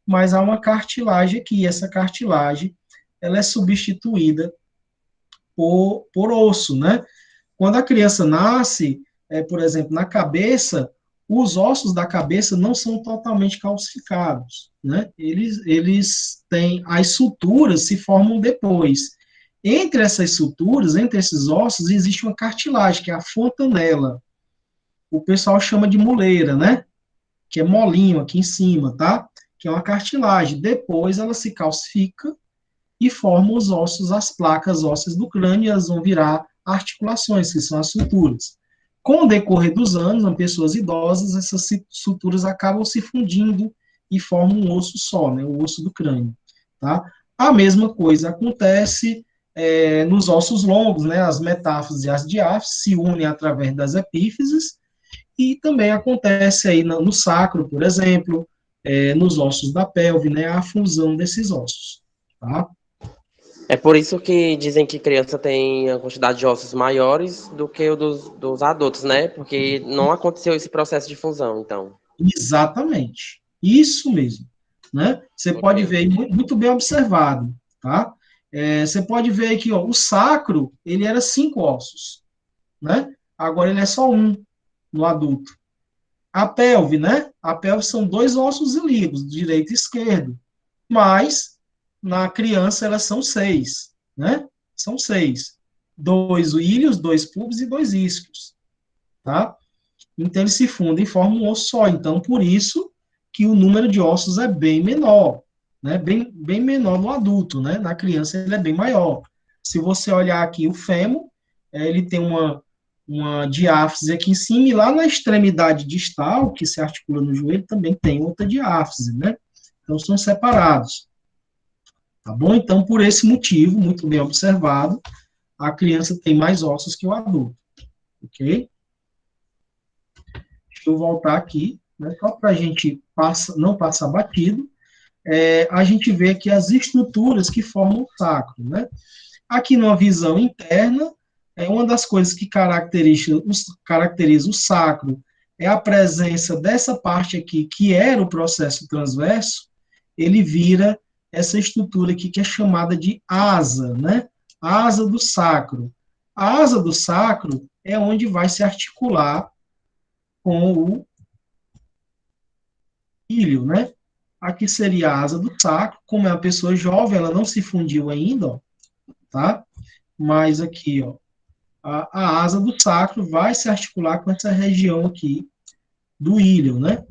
mas há uma cartilagem aqui. E essa cartilagem, ela é substituída por osso, né? Quando a criança nasce, por exemplo, na cabeça, os ossos da cabeça não são totalmente calcificados, né? Eles têm, as suturas se formam depois. Entre essas suturas, entre esses ossos, existe uma cartilagem, que é a fontanela. O pessoal chama de moleira, né? Que é molinho aqui em cima, tá? Que é uma cartilagem. Depois ela se calcifica e forma os ossos, as placas ósseas do crânio, e elas vão virar articulações, que são as suturas. Com o decorrer dos anos, em pessoas idosas, essas suturas acabam se fundindo e formam um osso só, né, o osso do crânio. Tá? A mesma coisa acontece nos ossos longos, né, as metáfises e as diáfises se unem através das epífises, e também acontece aí no sacro, por exemplo, nos ossos da pelve, né, a fusão desses ossos. Tá? É por isso que dizem que criança tem a quantidade de ossos maiores do que o dos adultos, né? Porque não aconteceu esse processo de fusão, então. Exatamente. Isso mesmo. Né? Você pode ver, muito bem observado. Tá? Você pode ver aqui, ó, o sacro, ele era 5 ossos. Né? Agora ele é só um no adulto. A pelve, né? A pelve são 2 ossos ilíacos, direito e esquerdo. Mas na criança elas são 6, né? São 6. 2 ilhos, 2 pubis e 2 isquios, tá? Então eles se fundem e formam um osso só. Então por isso que o número de ossos é bem menor, né? Bem menor no adulto, né? Na criança ele é bem maior. Se você olhar aqui o fêmur, ele tem uma diáfise aqui em cima, e lá na extremidade distal, que se articula no joelho, também tem outra diáfise, né? Então são separados. Tá bom? Então, por esse motivo, muito bem observado, a criança tem mais ossos que o adulto. Ok? Deixa eu voltar aqui, né, só para a gente não passar batido. A gente vê aqui as estruturas que formam o sacro, né? Aqui numa visão interna, uma das coisas que caracteriza o sacro é a presença dessa parte aqui, que era o processo transverso, ele vira essa estrutura aqui que é chamada de asa, né? Asa do sacro. A asa do sacro é onde vai se articular com o ilho, né? Aqui seria a asa do sacro. Como é uma pessoa jovem, ela não se fundiu ainda, ó, tá? Mas aqui, ó, a asa do sacro vai se articular com essa região aqui do ilho, né?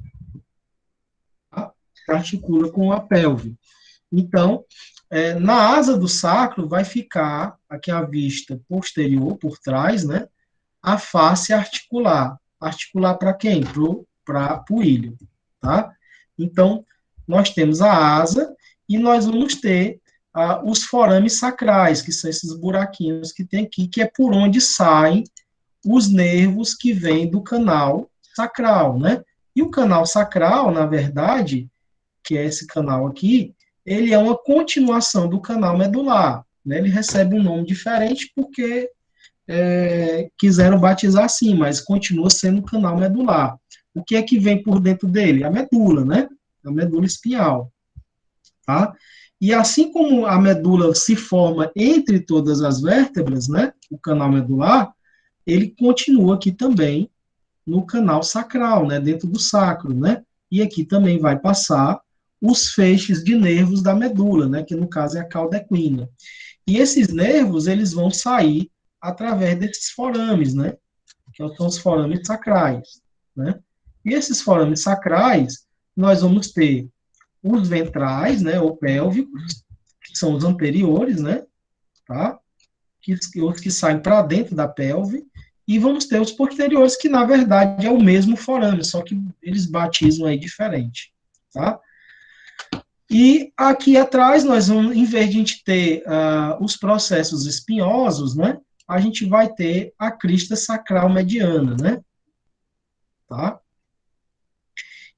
Tá? Se articula com a pelve. Então, na asa do sacro vai ficar aqui a vista posterior, por trás, né? A face articular. Articular para quem? Para o ilho, tá? Então, nós temos a asa e nós vamos ter os forames sacrais, que são esses buraquinhos que tem aqui, que é por onde saem os nervos que vêm do canal sacral, né? E o canal sacral, na verdade, que é esse canal aqui, ele é uma continuação do canal medular, né? Ele recebe um nome diferente porque quiseram batizar assim, mas continua sendo um canal medular. O que é que vem por dentro dele? A medula, né? A medula espinhal, tá? E assim como a medula se forma entre todas as vértebras, né? O canal medular, ele continua aqui também no canal sacral, né, dentro do sacro, né, e aqui também vai passar os feixes de nervos da medula, né, que no caso é a cauda equina. E esses nervos, eles vão sair através desses forames, né, que são os forames sacrais, né. E esses forames sacrais, nós vamos ter os ventrais, né, ou pélvicos, que são os anteriores, né, tá, os que saem para dentro da pelve, e vamos ter os posteriores, que na verdade é o mesmo forame, só que eles batizam aí diferente, tá? E aqui atrás, nós vamos, em vez de a gente ter os processos espinhosos, né, a gente vai ter a crista sacral mediana, né? Tá?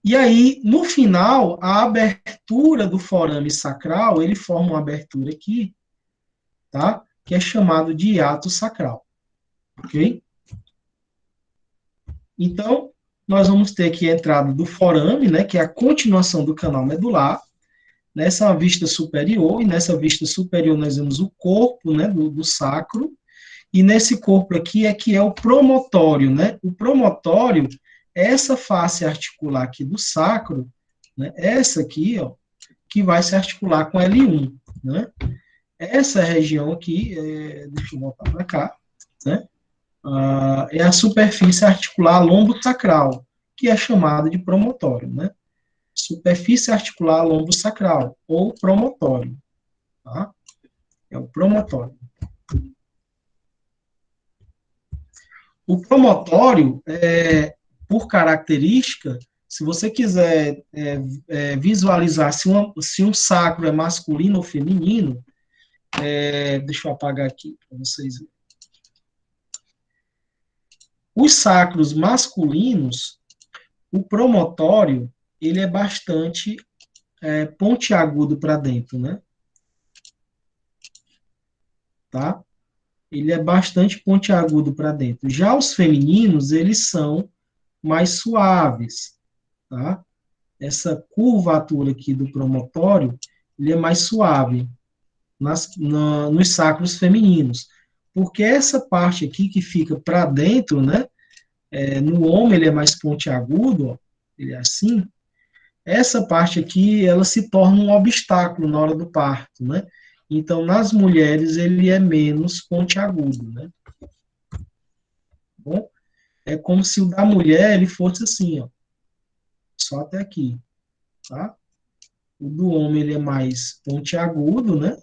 E aí, no final, a abertura do forame sacral, ele forma uma abertura aqui, tá? Que é chamado de hiato sacral, ok? Então, nós vamos ter aqui a entrada do forame, né, que é a continuação do canal medular, nessa vista superior, e nessa vista superior nós vemos o corpo, né, do sacro, e nesse corpo aqui é que é o promotório, né, o promotório é essa face articular aqui do sacro, né, essa aqui, ó, que vai se articular com L1, né, essa região aqui, deixa eu voltar para cá, né, é a superfície articular lombosacral, que é chamada de promotório, né? Superfície articular lombosacral, ou promotório, tá? É o promotório. O promotório, por característica, se você quiser visualizar se um sacro é masculino ou feminino, deixa eu apagar aqui para vocês verem. Os sacros masculinos, o promotório, ele é bastante pontiagudo para dentro, né? Tá? Ele é bastante pontiagudo para dentro. Já os femininos, eles são mais suaves, tá? Essa curvatura aqui do promotório, ele é mais suave nos sacros femininos. Porque essa parte aqui que fica para dentro, né? No homem ele é mais pontiagudo, ó, ele é assim. Essa parte aqui, ela se torna um obstáculo na hora do parto, né? Então, nas mulheres, ele é menos pontiagudo, né? Bom, é como se o da mulher, ele fosse assim, ó. Só até aqui, tá? O do homem, ele é mais pontiagudo, né?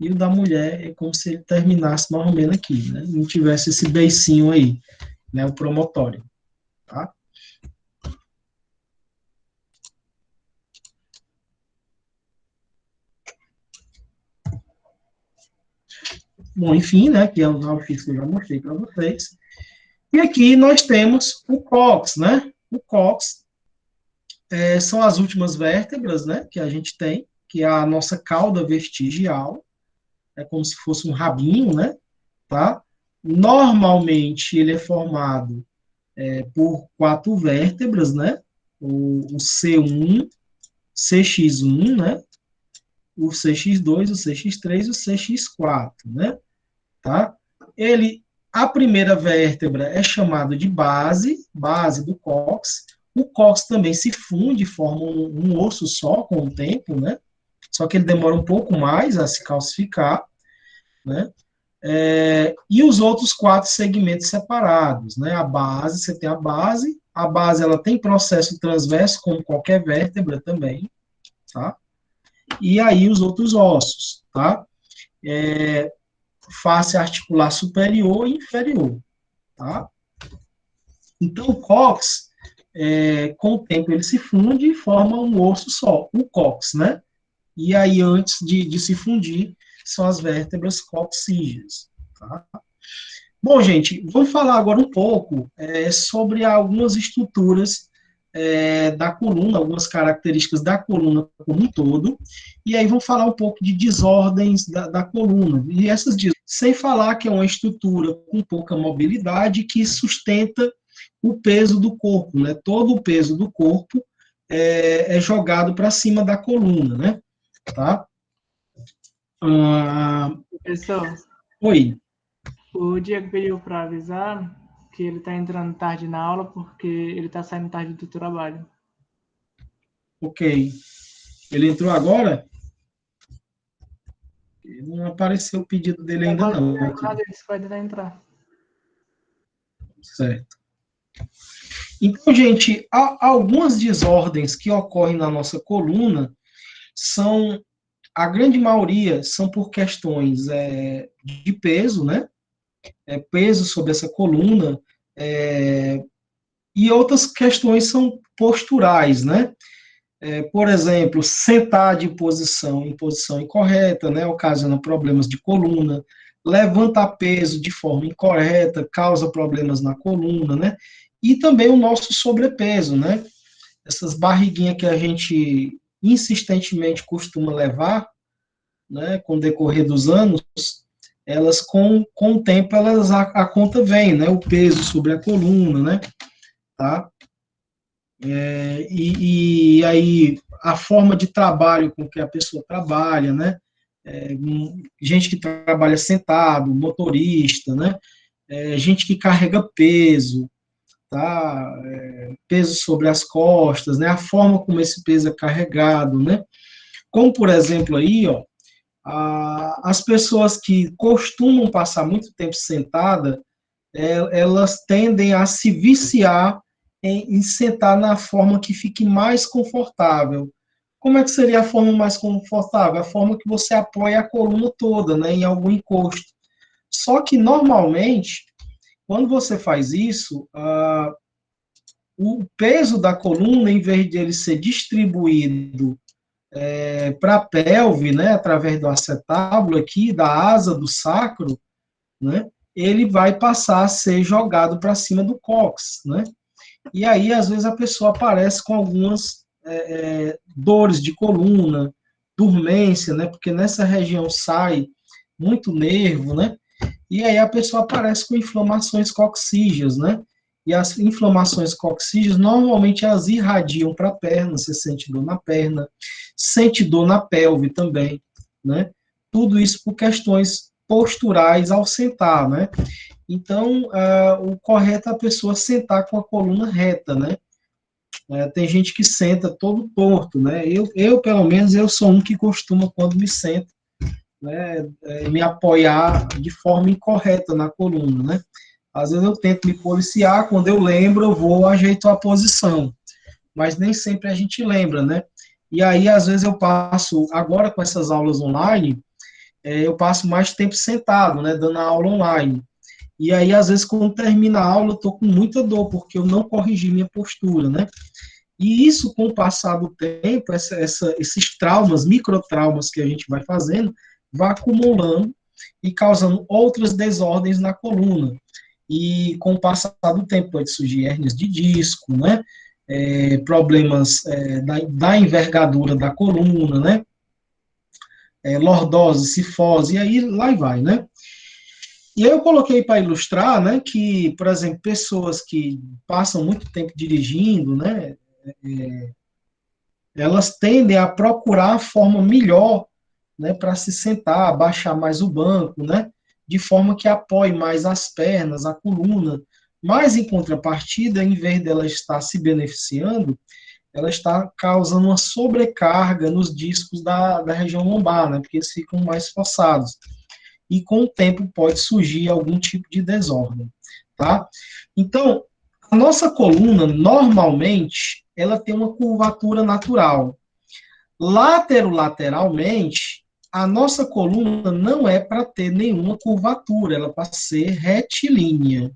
E o da mulher é como se ele terminasse mais ou menos aqui, né? Não tivesse esse beicinho aí, né? O promotório, tá? Bom, enfim, né? Que é o ofício que eu já mostrei para vocês. E aqui nós temos o cóccix, né? O cóccix são as últimas vértebras, né? Que a gente tem, que é a nossa cauda vestigial. É como se fosse um rabinho, né? Tá? Normalmente ele é formado por 4 vértebras, né? O C1, CX1, né? O CX2, o CX3 e o CX4, né? Tá? A primeira vértebra é chamada de base do cóccix. O cóccix também se funde, forma um osso só com o tempo, né? Só que ele demora um pouco mais a se calcificar, né? E os outros 4 segmentos separados, né? A base, você tem a base ela tem processo transverso, como qualquer vértebra também, tá? E aí os outros ossos, tá? Face articular superior e inferior, tá? Então, o cóccix, com o tempo, ele se funde e forma um osso só, o cóccix, né? E aí, antes de se fundir, são as vértebras coccígeas, tá? Bom, gente, vamos falar agora um pouco sobre algumas estruturas da coluna, algumas características da coluna como um todo, e aí vamos falar um pouco de desordens da coluna, e essas sem falar que é uma estrutura com pouca mobilidade que sustenta o peso do corpo, né? Todo o peso do corpo é jogado para cima da coluna, né? Tá? Professor, Oi. O Diego pediu para avisar que ele está entrando tarde na aula porque ele está saindo tarde do trabalho. Ok. Ele entrou agora? Não apareceu o pedido dele ainda não. Você pode tentar entrar. Certo. Então, gente, algumas desordens que ocorrem na nossa coluna são, a grande maioria são por questões de peso, né? Peso sobre essa coluna, e outras questões são posturais, né? Por exemplo, sentar em posição incorreta, né? Ocasiona problemas de coluna, levantar peso de forma incorreta, causa problemas na coluna, né? E também o nosso sobrepeso, né? Essas barriguinhas que a gente insistentemente costuma levar, né, com o decorrer dos anos, elas com o tempo a conta vem, né, o peso sobre a coluna, né, tá? E aí a forma de trabalho com que a pessoa trabalha, né, gente que trabalha sentado, motorista, né, gente que carrega peso, tá? Peso sobre as costas, né? A forma como esse peso é carregado, né? Como, por exemplo, aí, ó, as pessoas que costumam passar muito tempo sentada, elas tendem a se viciar em sentar na forma que fique mais confortável. Como é que seria a forma mais confortável? A forma que você apoia a coluna toda, né, em algum encosto. Só que, normalmente, quando você faz isso, o peso da coluna, em vez de ele ser distribuído para a pelve, né, através do acetábulo aqui, da asa do sacro, né, ele vai passar a ser jogado para cima do cóccix, né? E aí, às vezes, a pessoa aparece com algumas dores de coluna, dormência, né, porque nessa região sai muito nervo, né? E aí a pessoa aparece com inflamações coxígeas, né? E as inflamações coxígeas, normalmente, elas irradiam para a perna, você sente dor na perna, sente dor na pelve também, né? Tudo isso por questões posturais ao sentar, né? Então, o correto é a pessoa sentar com a coluna reta, né? Tem gente que senta todo torto, né? Pelo menos, eu sou um que costuma, quando me sento, né, me apoiar de forma incorreta na coluna, né? Às vezes eu tento me policiar, quando eu lembro, eu vou ajeito a posição, mas nem sempre a gente lembra, né? E aí, às vezes, eu passo, agora com essas aulas online, eu passo mais tempo sentado, né, dando a aula online. E aí, às vezes, quando termina a aula, eu tô com muita dor, porque eu não corrigi minha postura, né? E isso, com o passar do tempo, esses traumas, microtraumas que a gente vai fazendo, vai acumulando e causando outras desordens na coluna. E com o passar do tempo pode surgir hérnias de disco, né? Problemas da envergadura da coluna, né? Lordose, cifose, e aí lá e vai, né? E aí eu coloquei para ilustrar, né, que, por exemplo, pessoas que passam muito tempo dirigindo, né, elas tendem a procurar a forma melhor, né, para se sentar, abaixar mais o banco, né, de forma que apoie mais as pernas, a coluna. Mas, em contrapartida, em vez dela estar se beneficiando, ela está causando uma sobrecarga nos discos da região lombar, né, porque eles ficam mais forçados. E, com o tempo, pode surgir algum tipo de desordem, tá? Então, a nossa coluna, normalmente, ela tem uma curvatura natural. Lateralmente, a nossa coluna não é para ter nenhuma curvatura, ela é para ser retilínea,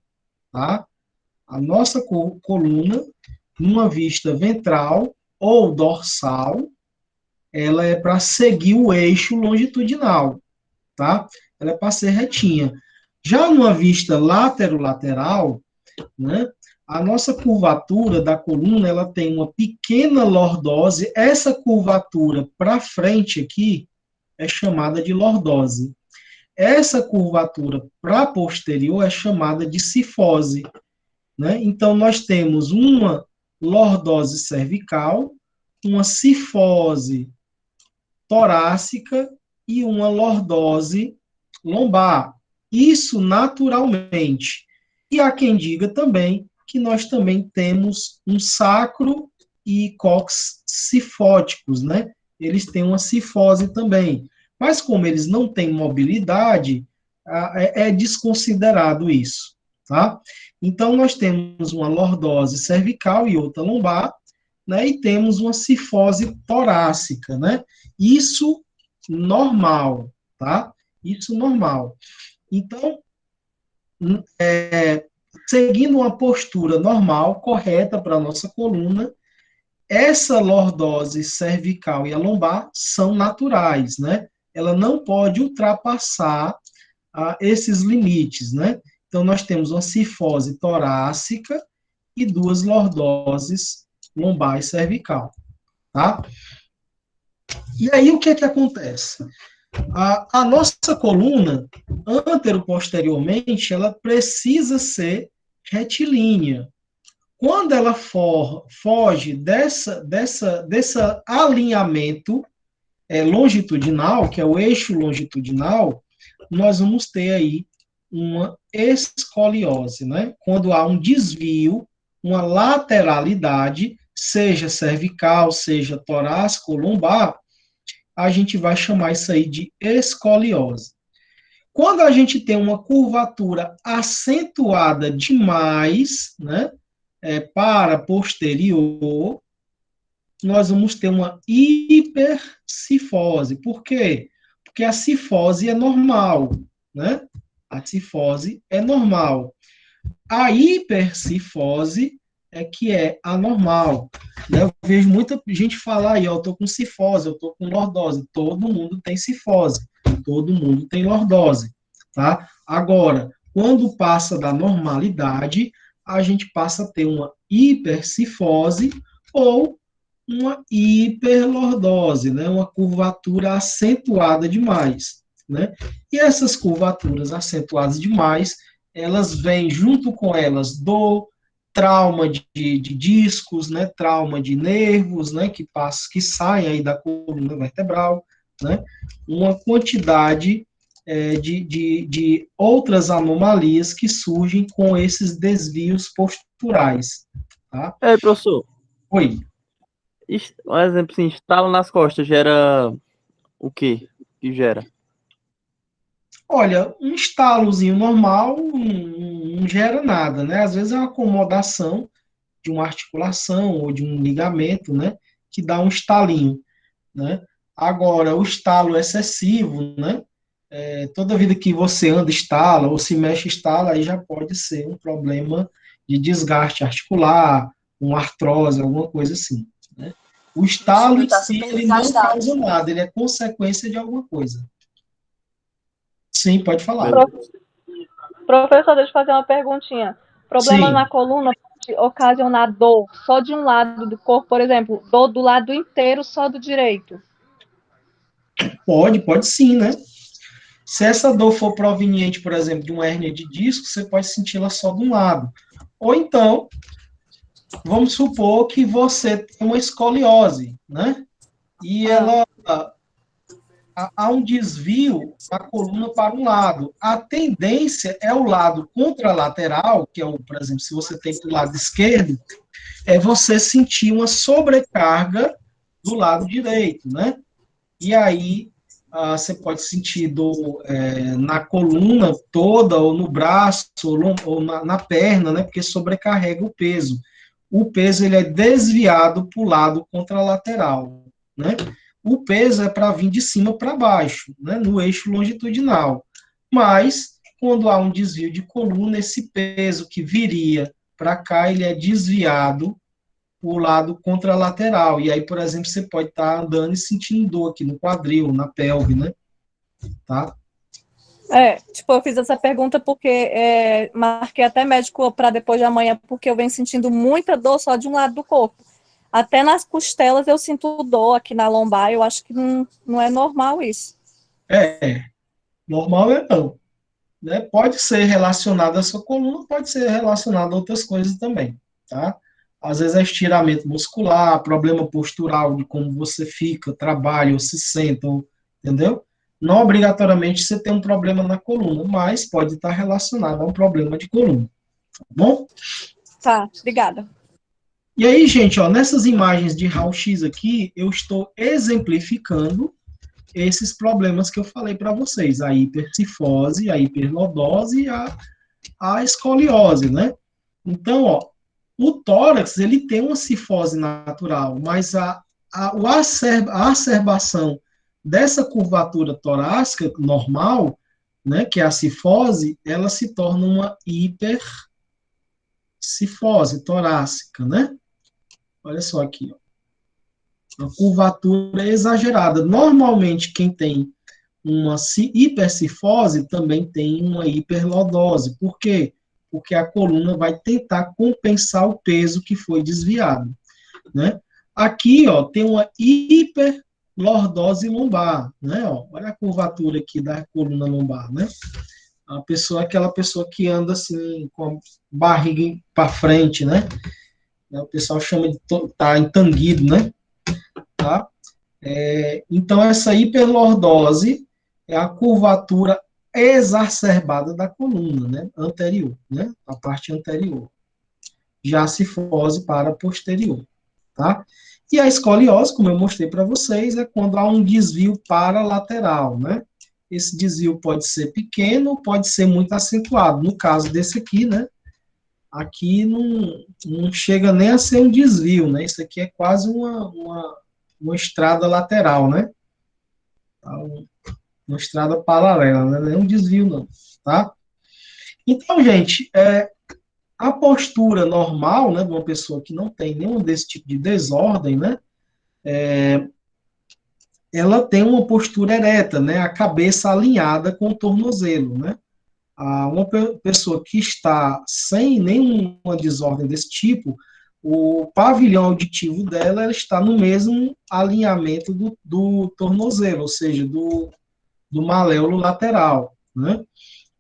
tá? A nossa coluna, numa vista ventral ou dorsal, ela é para seguir o eixo longitudinal, tá? Ela é para ser retinha. Já numa vista lateral, né, a nossa curvatura da coluna, ela tem uma pequena lordose. Essa curvatura para frente aqui é chamada de lordose. Essa curvatura para posterior é chamada de cifose, né? Então, nós temos uma lordose cervical, uma cifose torácica e uma lordose lombar, Isso naturalmente. E há quem diga também que nós também temos um sacro e coxcifóticos, né? Eles têm uma cifose também. Mas como eles não têm mobilidade, é desconsiderado isso, tá? Então, nós temos uma lordose cervical e outra lombar, né? E temos uma cifose torácica, né? Isso normal, tá? Isso normal. Então, seguindo uma postura normal, correta para a nossa coluna, essa lordose cervical e a lombar são naturais, né? Ela não pode ultrapassar esses limites, né? Então, nós temos uma cifose torácica e duas lordoses lombar e cervical, tá? E aí, o que é que acontece? A nossa coluna, antero-posteriormente, ela precisa ser retilínea. Quando ela foge desse alinhamento longitudinal, que é o eixo longitudinal, nós vamos ter aí uma escoliose, né? Quando há um desvio, uma lateralidade, seja cervical, seja torácico ou lombar, a gente vai chamar isso aí de escoliose. Quando a gente tem uma curvatura acentuada demais, né, para posterior, nós vamos ter uma hipercifose. Por quê? Porque a cifose é normal, né? A cifose é normal. A hipercifose é que é anormal. Né? Eu vejo muita gente falar aí, eu tô com cifose, eu tô com lordose. Todo mundo tem cifose, todo mundo tem lordose, tá? Agora, quando passa da normalidade, a gente passa a ter uma hipercifose ou uma hiperlordose, né? Uma curvatura acentuada demais, né? E essas curvaturas acentuadas demais, elas vêm junto com elas dor, trauma de discos, né? Trauma de nervos, né? Que saem aí da coluna vertebral, né? Uma quantidade de outras anomalias que surgem com esses desvios posturais, tá? Professor. Oi. Um exemplo assim, estalo nas costas gera o quê? Que gera? Olha, um estalozinho normal não gera nada, né? Às vezes é uma acomodação de uma articulação ou de um ligamento, né? Que dá um estalinho, né? Agora, o estalo excessivo, né? Toda vida que você anda estala ou se mexe estala, aí já pode ser um problema de desgaste articular, uma artrose, alguma coisa assim, né? O estalo em si, ele não causa nada, ele é consequência de alguma coisa. Sim, pode falar. Professor, deixa eu fazer uma perguntinha. Problema Sim. na coluna pode ocasionar dor só de um lado do corpo, por exemplo, dor do lado inteiro só do direito? Pode sim, né? Se essa dor for proveniente, por exemplo, de uma hérnia de disco, você pode senti-la só de um lado. Ou então, vamos supor que você tem uma escoliose, né? E há um desvio da coluna para um lado. A tendência é o lado contralateral, que é o, por exemplo, se você tem para o lado esquerdo, é você sentir uma sobrecarga do lado direito, né? E aí você pode sentir dor na coluna toda, ou no braço, ou na perna, né? Porque sobrecarrega o peso. O peso ele é desviado para o lado contralateral, né? O peso é para vir de cima para baixo, né? No eixo longitudinal. Mas, quando há um desvio de coluna, esse peso que viria para cá, ele é desviado o lado contralateral. E aí, por exemplo, você pode estar andando e sentindo dor aqui no quadril, na pelve, né? Tá? Eu fiz essa pergunta porque marquei até médico para depois de amanhã, porque eu venho sentindo muita dor só de um lado do corpo. Até nas costelas eu sinto dor aqui na lombar, eu acho que não é normal isso. Normal é não. Né? Pode ser relacionado à sua coluna, pode ser relacionado a outras coisas também, tá? Às vezes é estiramento muscular, problema postural de como você fica, trabalha ou se senta, entendeu? não obrigatoriamente você tem um problema na coluna, mas pode estar relacionado a um problema de coluna, tá bom? Tá, obrigada. E aí, gente, ó, nessas imagens de raio-x aqui, eu estou exemplificando esses problemas que eu falei para vocês, a hipercifose, a hiperlordose e a escoliose, né? Então, ó, o tórax, ele tem uma cifose natural, mas a acerbação dessa curvatura torácica normal, né, que é a cifose, ela se torna uma hipercifose torácica, né? Olha só aqui, ó. Uma curvatura exagerada. Normalmente, quem tem uma hipercifose também tem uma hiperlordose. Por quê? Porque a coluna vai tentar compensar o peso que foi desviado, né? Aqui, ó, tem uma hiperlordose lombar, né? Ó, olha a curvatura aqui da coluna lombar, né? Aquela pessoa que anda assim com a barriga para frente, né? O pessoal chama de tá entanguido, né? Tá? Então, essa hiperlordose é a curvatura exacerbada da coluna, né? Anterior, né? A parte anterior. Já a cifose para a posterior, tá? E a escoliose, como eu mostrei para vocês, é quando há um desvio paralateral, né? Esse desvio pode ser pequeno, pode ser muito acentuado. No caso desse aqui, né? Aqui não chega nem a ser um desvio, né? Isso aqui é quase uma estrada lateral, né? Uma estrada paralela, né? Não é um desvio, não, tá? Então, gente, a postura normal, né, de uma pessoa que não tem nenhum desse tipo de desordem, né? Ela tem uma postura ereta, né? A cabeça alinhada com o tornozelo, né? Uma pessoa que está sem nenhuma desordem desse tipo, o pavilhão auditivo dela ela está no mesmo alinhamento do tornozelo, ou seja, do maléolo lateral, né?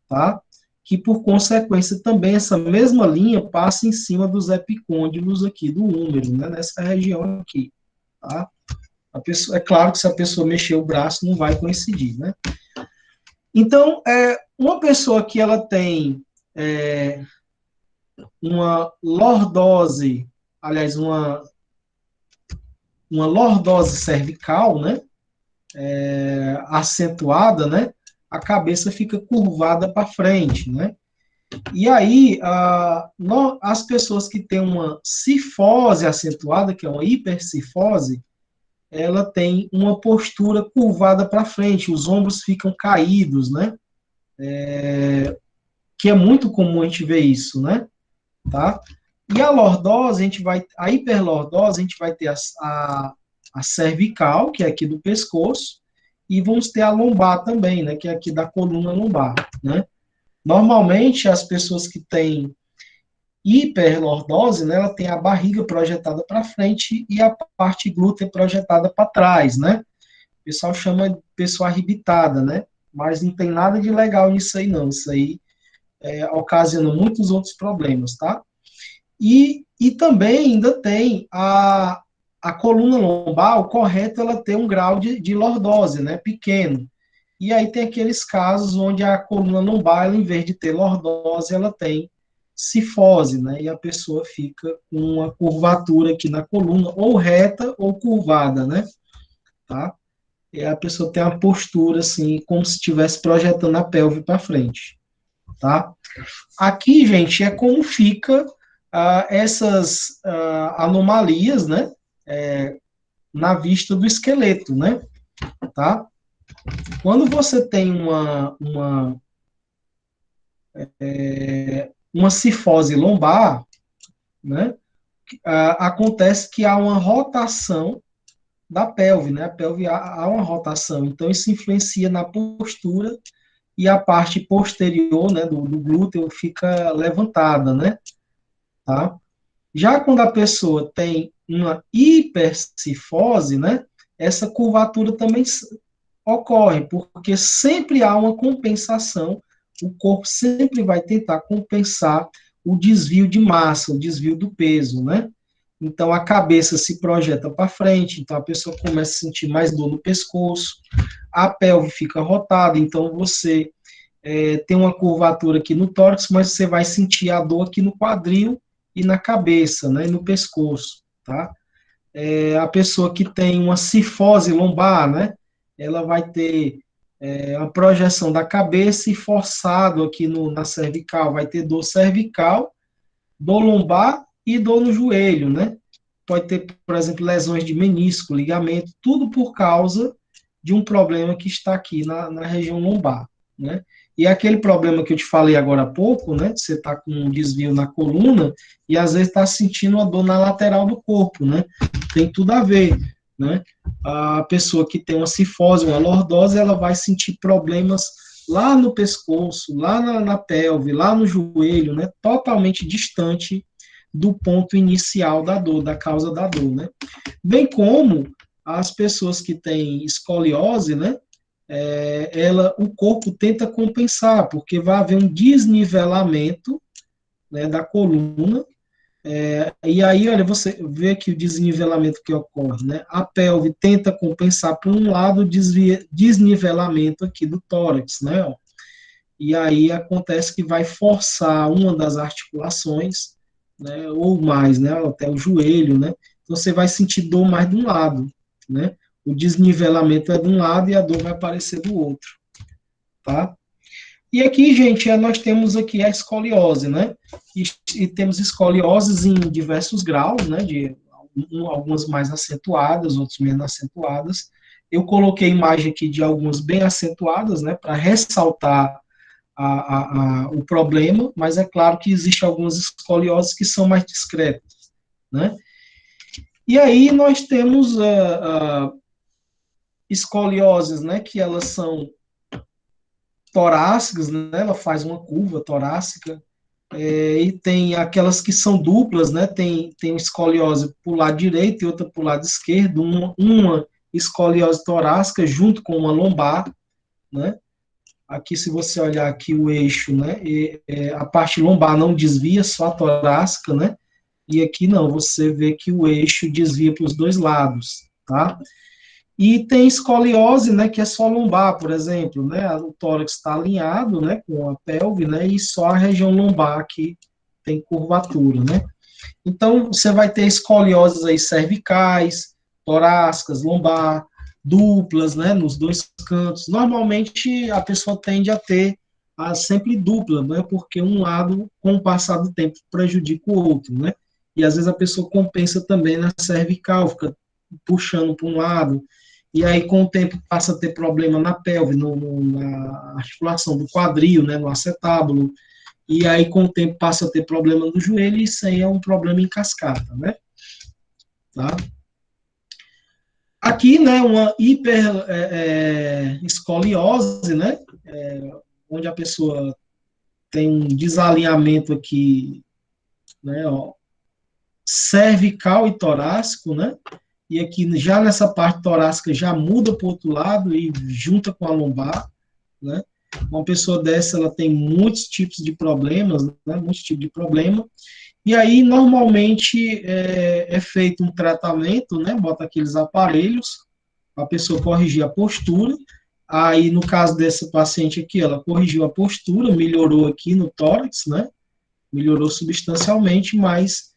Tá? Que, por consequência, também essa mesma linha passa em cima dos epicôndilos aqui do húmero, né? Nessa região aqui, tá? É claro que se a pessoa mexer o braço, não vai coincidir, né? Então, uma pessoa que ela tem uma lordose, aliás, uma lordose cervical, né, acentuada, né, a cabeça fica curvada para frente, né, e aí as pessoas que têm uma cifose acentuada, que é uma hipercifose, ela tem uma postura curvada para frente, os ombros ficam caídos, né, que é muito comum a gente ver isso, né, tá? E a lordose, a hiperlordose, a gente vai ter a cervical, que é aqui do pescoço, e vamos ter a lombar também, né, que é aqui da coluna lombar, né? Normalmente, as pessoas que têm hiperlordose, né, ela tem a barriga projetada para frente e a parte glútea projetada para trás, né? O pessoal chama de pessoa arrebitada, né? Mas não tem nada de legal nisso aí, não. Isso aí ocasiona muitos outros problemas, tá? E também ainda tem a coluna lombar, o correto ela tem um grau de lordose, né, pequeno. E aí tem aqueles casos onde a coluna lombar, ela, em vez de ter lordose, ela tem cifose, né, e a pessoa fica com uma curvatura aqui na coluna, ou reta ou curvada, né, tá? E a pessoa tem uma postura assim, como se estivesse projetando a pelve para frente, tá? Aqui, gente, é como fica essas anomalias, né, na vista do esqueleto, né, tá? Quando você tem uma cifose lombar, né, acontece que há uma rotação da pelve, né, a pelve há uma rotação, então isso influencia na postura e a parte posterior, né, do glúteo fica levantada, né, tá? Já quando a pessoa tem uma hipercifose, né, essa curvatura também ocorre, porque sempre há uma compensação, o corpo sempre vai tentar compensar o desvio de massa, o desvio do peso, né? Então, a cabeça se projeta para frente, então a pessoa começa a sentir mais dor no pescoço, a pelve fica rotada, então você tem uma curvatura aqui no tórax, mas você vai sentir a dor aqui no quadril e na cabeça, né, e no pescoço, tá? A pessoa que tem uma cifose lombar, né, ela vai ter a projeção da cabeça e forçado aqui na cervical, vai ter dor cervical, dor lombar e dor no joelho, né? Pode ter, por exemplo, lesões de menisco, ligamento, tudo por causa de um problema que está aqui na região lombar, né? E aquele problema que eu te falei agora há pouco, né? Você está com um desvio na coluna e às vezes está sentindo uma dor na lateral do corpo, né? Tem tudo a ver, né? A pessoa que tem uma cifose, uma lordose, ela vai sentir problemas lá no pescoço, lá na pelve, lá no joelho, né? Totalmente distante do ponto inicial da dor, da causa da dor, né? Bem como as pessoas que têm escoliose, né? O corpo tenta compensar, porque vai haver um desnivelamento, né, da coluna, e aí, olha, você vê que o desnivelamento que ocorre, né? A pelve tenta compensar por um lado o desnivelamento aqui do tórax, né? Ó. E aí acontece que vai forçar uma das articulações, né? Ou mais, né? Até o joelho, né? Então você vai sentir dor mais de um lado, né? O desnivelamento é de um lado e a dor vai aparecer do outro, tá? E aqui, gente, nós temos aqui a escoliose, né? E temos escolioses em diversos graus, né? Algumas mais acentuadas, outras menos acentuadas. Eu coloquei imagem aqui de algumas bem acentuadas, né? Para ressaltar o problema, mas é claro que existem algumas escolioses que são mais discretas, né? E aí nós temos escolioses, né? Que elas são torácicas, né? Ela faz uma curva torácica, e tem aquelas que são duplas, né? Tem escoliose para o lado direito e outra para o lado esquerdo, uma escoliose torácica junto com uma lombar, né? Aqui, se você olhar aqui o eixo, né? A parte lombar não desvia, só a torácica, né? E aqui não, você vê que o eixo desvia para os dois lados, tá? E tem escoliose, né, que é só lombar, por exemplo, né, o tórax está alinhado, né, com a pelve, né, e só a região lombar que tem curvatura, né. Então, você vai ter escolioses aí cervicais, torácicas, lombar, duplas, né, nos dois cantos. Normalmente, a pessoa tende a ter sempre dupla, né, porque um lado, com o passar do tempo, prejudica o outro, né, e às vezes a pessoa compensa também na cervical, fica puxando para um lado, e aí com o tempo passa a ter problema na pelve, na articulação do quadril, né, no acetábulo, e aí com o tempo passa a ter problema no joelho, e isso aí é um problema em cascata, né, tá? Aqui, né, uma hiperescoliose, né, onde a pessoa tem um desalinhamento aqui, né, ó, cervical e torácico, né, e aqui já nessa parte torácica já muda para o outro lado e junta com a lombar, né? Uma pessoa dessa, ela tem muitos tipos de problemas, né? Muitos tipos de problema, e aí normalmente é feito um tratamento, né? Bota aqueles aparelhos, a pessoa corrigir a postura, aí no caso dessa paciente aqui, ela corrigiu a postura, melhorou aqui no tórax, né? Melhorou substancialmente, mas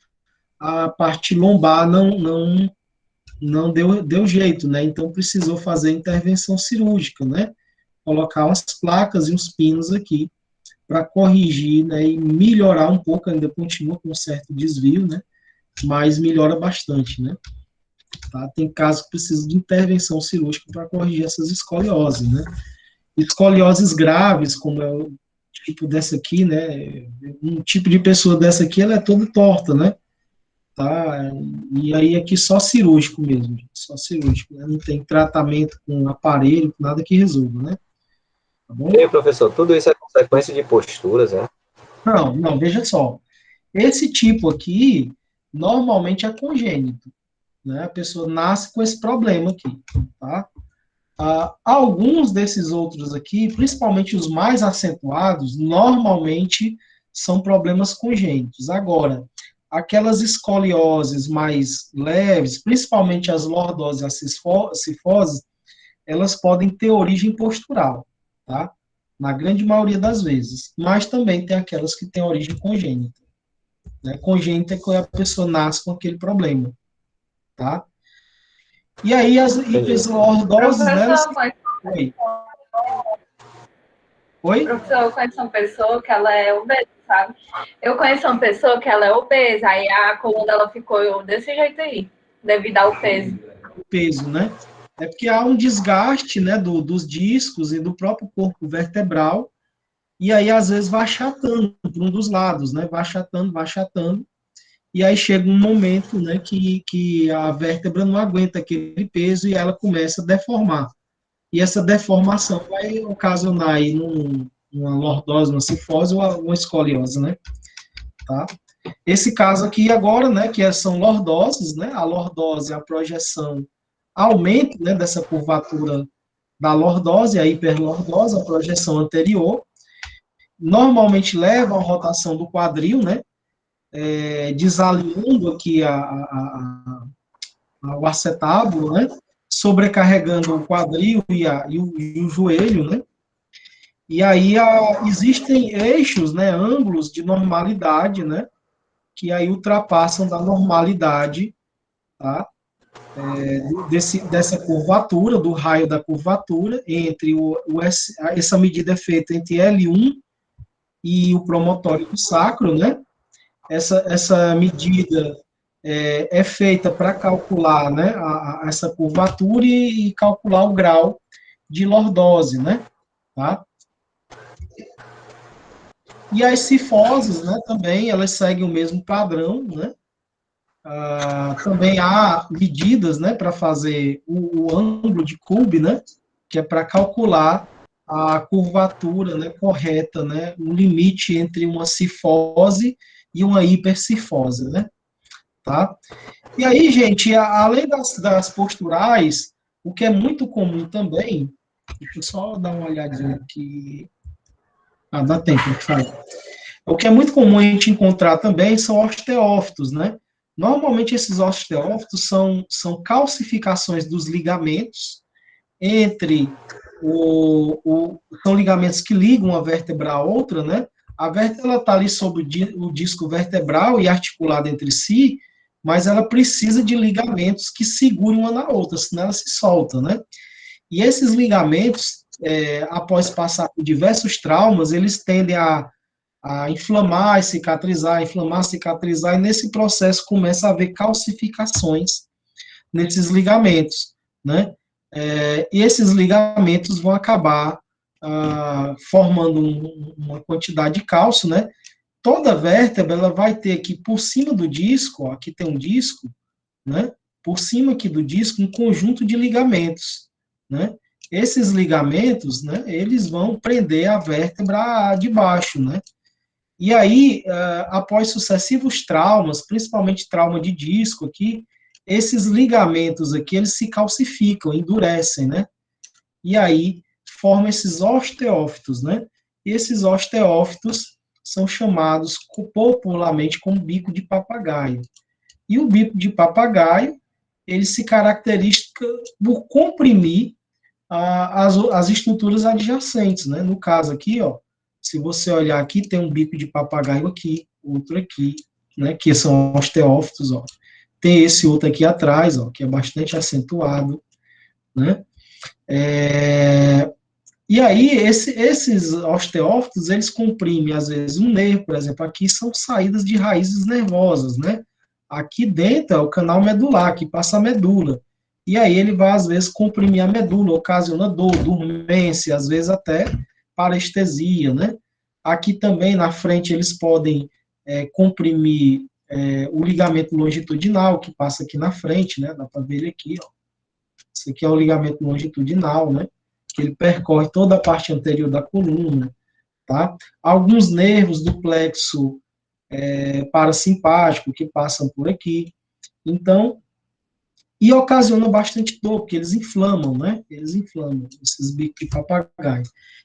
a parte lombar não deu jeito, né? Então precisou fazer intervenção cirúrgica, né? Colocar umas placas e uns pinos aqui para corrigir, né? E melhorar um pouco, ainda continua com um certo desvio, né? Mas melhora bastante, né? Tá? Tem casos que precisam de intervenção cirúrgica para corrigir essas escolioses, né? Escolioses graves, como é o tipo dessa aqui, né? Um tipo de pessoa dessa aqui, ela é toda torta, né? Tá? E aí aqui só cirúrgico mesmo, só cirúrgico, né? Não tem tratamento com aparelho, nada que resolva, né? Tá bom? E aí, professor, tudo isso é consequência de posturas, né? Não, veja só. Esse tipo aqui, normalmente é congênito, né? A pessoa nasce com esse problema aqui, tá? Alguns desses outros aqui, principalmente os mais acentuados, normalmente são problemas congênitos. Agora, aquelas escolioses mais leves, principalmente as lordoses e as cifoses, elas podem ter origem postural, tá? Na grande maioria das vezes. Mas também tem aquelas que têm origem congênita. Né? Congênita é quando a pessoa nasce com aquele problema, tá? E aí as hiperlordoses, né? Oi? Oi? Professor, eu conheço uma pessoa que ela é obesa, sabe? Eu conheço uma pessoa que ela é obesa, aí a coluna dela ficou desse jeito aí, devido ao peso. O peso, né? É porque há um desgaste, né, dos discos e do próprio corpo vertebral, e aí às vezes vai achatando por um dos lados, né? Vai achatando, e aí chega um momento, né, que a vértebra não aguenta aquele peso e ela começa a deformar. E essa deformação vai ocasionar aí uma lordose, uma cifose ou uma escoliose, né? Tá? Esse caso aqui agora, né, que são lordoses, né? A lordose, a projeção, aumento, né, dessa curvatura da lordose, a hiperlordose, a projeção anterior, normalmente leva à rotação do quadril, né? Desalinhando aqui o acetábulo, né? Sobrecarregando o quadril e o joelho, né? E aí existem eixos, né, ângulos de normalidade, né, que aí ultrapassam da normalidade, tá? Dessa curvatura, do raio da curvatura, entre essa medida é feita entre L1 e o promontório do sacro, né? Essa medida é feita para calcular, né, essa curvatura e calcular o grau de lordose, né? Tá? E as cifoses, né, também, elas seguem o mesmo padrão, né? Também há medidas, né, para fazer o ângulo de Kolbe, né, que é para calcular a curvatura, né, correta, né, o limite entre uma cifose e uma hipercifose, né, tá? E aí, gente, além das posturais, o que é muito comum também, deixa eu só dar uma olhadinha aqui, dá tempo, faz. O que é muito comum a gente encontrar também são osteófitos, né? Normalmente esses osteófitos são calcificações dos ligamentos são ligamentos que ligam uma vértebra a outra, né? A vértebra está ali sobre o disco vertebral e articulada entre si, mas ela precisa de ligamentos que segurem uma na outra, senão ela se solta, né? E esses ligamentos, após passar por diversos traumas, eles tendem a inflamar e cicatrizar, e nesse processo começa a haver calcificações nesses ligamentos, né? E esses ligamentos vão acabar formando uma quantidade de cálcio, né? Toda vértebra, ela vai ter aqui por cima do disco, ó, aqui tem um disco, né? Por cima aqui do disco, um conjunto de ligamentos, né? Esses ligamentos, né, eles vão prender a vértebra de baixo, né? E aí, após sucessivos traumas, principalmente trauma de disco aqui, esses ligamentos aqui, eles se calcificam, endurecem, né? E aí, formam esses osteófitos, né? E esses osteófitos são chamados popularmente como bico de papagaio. E o bico de papagaio, ele se caracteriza por comprimir as estruturas adjacentes, né? No caso aqui, ó, se você olhar aqui, tem um bico de papagaio aqui, outro aqui, né, que são osteófitos, ó. Tem esse outro aqui atrás, ó, que é bastante acentuado, né. E aí, esses osteófitos, eles comprimem, às vezes, um nervo, por exemplo, aqui são saídas de raízes nervosas, né. Aqui dentro é o canal medular, que passa a medula. E aí ele vai, às vezes, comprimir a medula, ocasiona dor, dormência, às vezes até parestesia, né? Aqui também, na frente, eles podem comprimir o ligamento longitudinal, que passa aqui na frente, né? Dá para ver ele aqui, ó. Esse aqui é o ligamento longitudinal, né? Que ele percorre toda a parte anterior da coluna, tá? Alguns nervos do plexo parasimpático que passam por aqui. Então, e ocasiona bastante dor, porque eles inflamam, né? Eles inflamam, esses bicos de papagaio.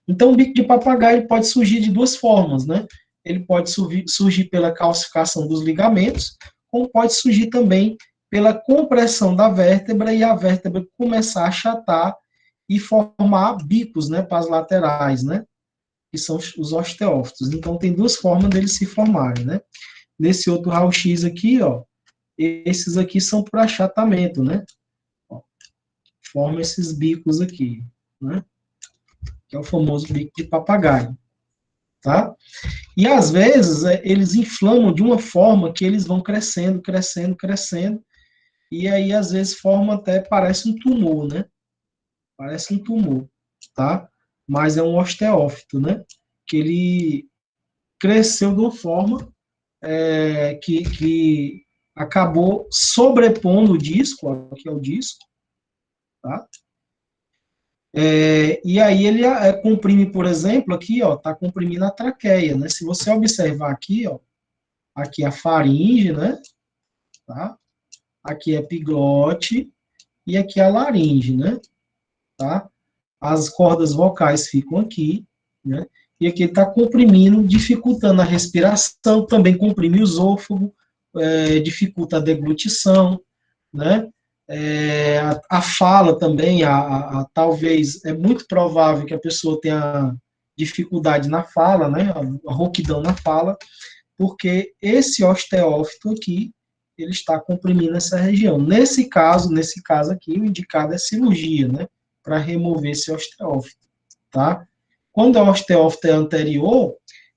Então, o bico de papagaio pode surgir de duas formas, né? ele pode surgir pela calcificação dos ligamentos, como pode surgir também pela compressão da vértebra e a vértebra começar a achatar e formar bicos, né, para as laterais, né, que são os osteófitos. Então, tem duas formas deles se formarem, né. Nesse outro raio-x aqui, ó, esses aqui são por achatamento, né, ó, forma esses bicos aqui, né, que é o famoso bico de papagaio, tá? E, às vezes, eles inflamam de uma forma que eles vão crescendo, crescendo, crescendo, e aí, às vezes, forma até, parece um tumor, né? Parece um tumor, tá? Mas é um osteófito, né? Que ele cresceu de uma forma que acabou sobrepondo o disco, ó, aqui é o disco, tá? E aí ele comprime, por exemplo, aqui, ó, tá comprimindo a traqueia, né? Se você observar aqui, ó, aqui a faringe, né? Tá? Aqui é epiglote e aqui a laringe, né? Tá? As cordas vocais ficam aqui, né? E aqui ele tá comprimindo, dificultando a respiração, também comprime o esôfago, dificulta a deglutição, né? A fala também, talvez, é muito provável que a pessoa tenha dificuldade na fala, né, a rouquidão na fala, porque esse osteófito aqui, ele está comprimindo essa região. Nesse caso aqui, o indicado é cirurgia, né, para remover esse osteófito, tá? Quando o osteófito é anterior,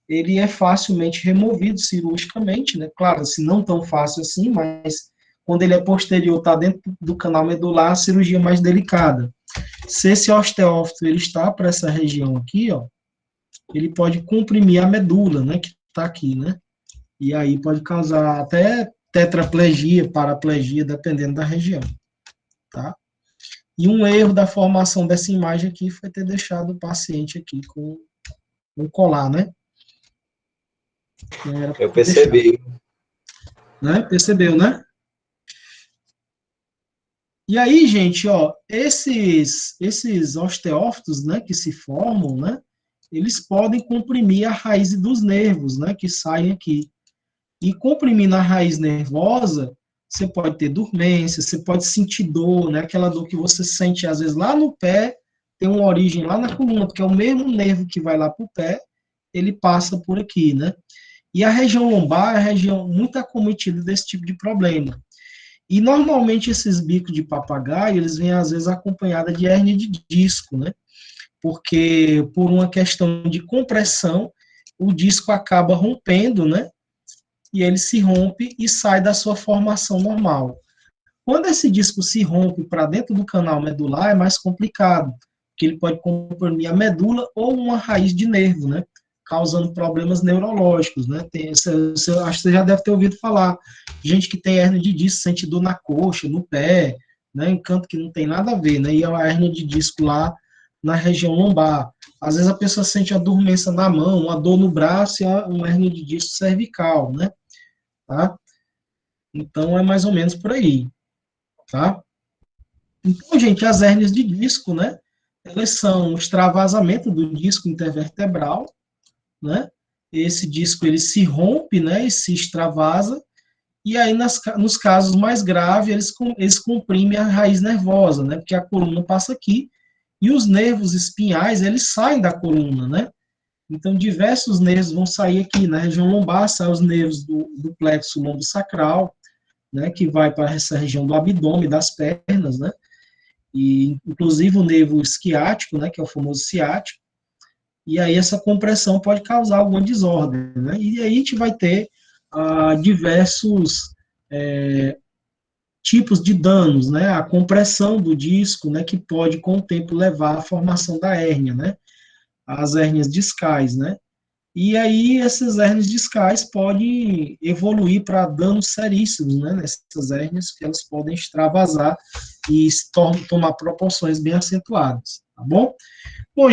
ele é facilmente removido cirurgicamente, né, claro, se não tão fácil assim, mas quando ele é posterior, está dentro do canal medular, a cirurgia é mais delicada. Se esse osteófito ele está para essa região aqui, ó, ele pode comprimir a medula, né, que está aqui, né, e aí pode causar até tetraplegia, paraplegia, dependendo da região, tá? E um erro da formação dessa imagem aqui foi ter deixado o paciente aqui com um colar, né? Eu percebi. Né? Percebeu, né? E aí, gente, ó, esses osteófitos, né, que se formam, né, eles podem comprimir a raiz dos nervos, né, que saem aqui. E comprimindo a raiz nervosa, você pode ter dormência, você pode sentir dor, né, aquela dor que você sente, às vezes, lá no pé, tem uma origem lá na coluna, porque é o mesmo nervo que vai lá para o pé, ele passa por aqui, né. E a região lombar é a região muito acometida desse tipo de problema. E, normalmente, esses bicos de papagaio, eles vêm, às vezes, acompanhados de hérnia de disco, né? Porque, por uma questão de compressão, o disco acaba rompendo, né? E ele se rompe e sai da sua formação normal. Quando esse disco se rompe para dentro do canal medular, é mais complicado, porque ele pode comprimir a medula ou uma raiz de nervo, né? Causando problemas neurológicos, né? Acho que você já deve ter ouvido falar. Gente que tem hérnia de disco, sente dor na coxa, no pé, né? Em canto que não tem nada a ver, né? E é uma hérnia de disco lá na região lombar. Às vezes a pessoa sente a dormência na mão, uma dor no braço e uma hérnia de disco cervical, né? Tá? Então é mais ou menos por aí, tá? Então, gente, as hérnias de disco, né? Elas são o extravasamento do disco intervertebral, né? Esse disco ele se rompe, né, e se extravasa, e aí nos casos mais graves eles comprimem a raiz nervosa, né, porque a coluna passa aqui, e os nervos espinhais eles saem da coluna, né, então diversos nervos vão sair aqui, na região lombar saem os nervos do plexo lombosacral, né, que vai para essa região do abdômen, das pernas, né, e inclusive o nervo esquiático, né, que é o famoso ciático. E aí essa compressão pode causar alguma desordem, né? E aí a gente vai ter diversos tipos de danos, né? A compressão do disco, né? Que pode, com o tempo, levar à formação da hérnia, né? As hérnias discais, né? E aí essas hérnias discais podem evoluir para danos seríssimos, né? Nessas hérnias, que elas podem extravasar e tomar proporções bem acentuadas, tá bom? Bom,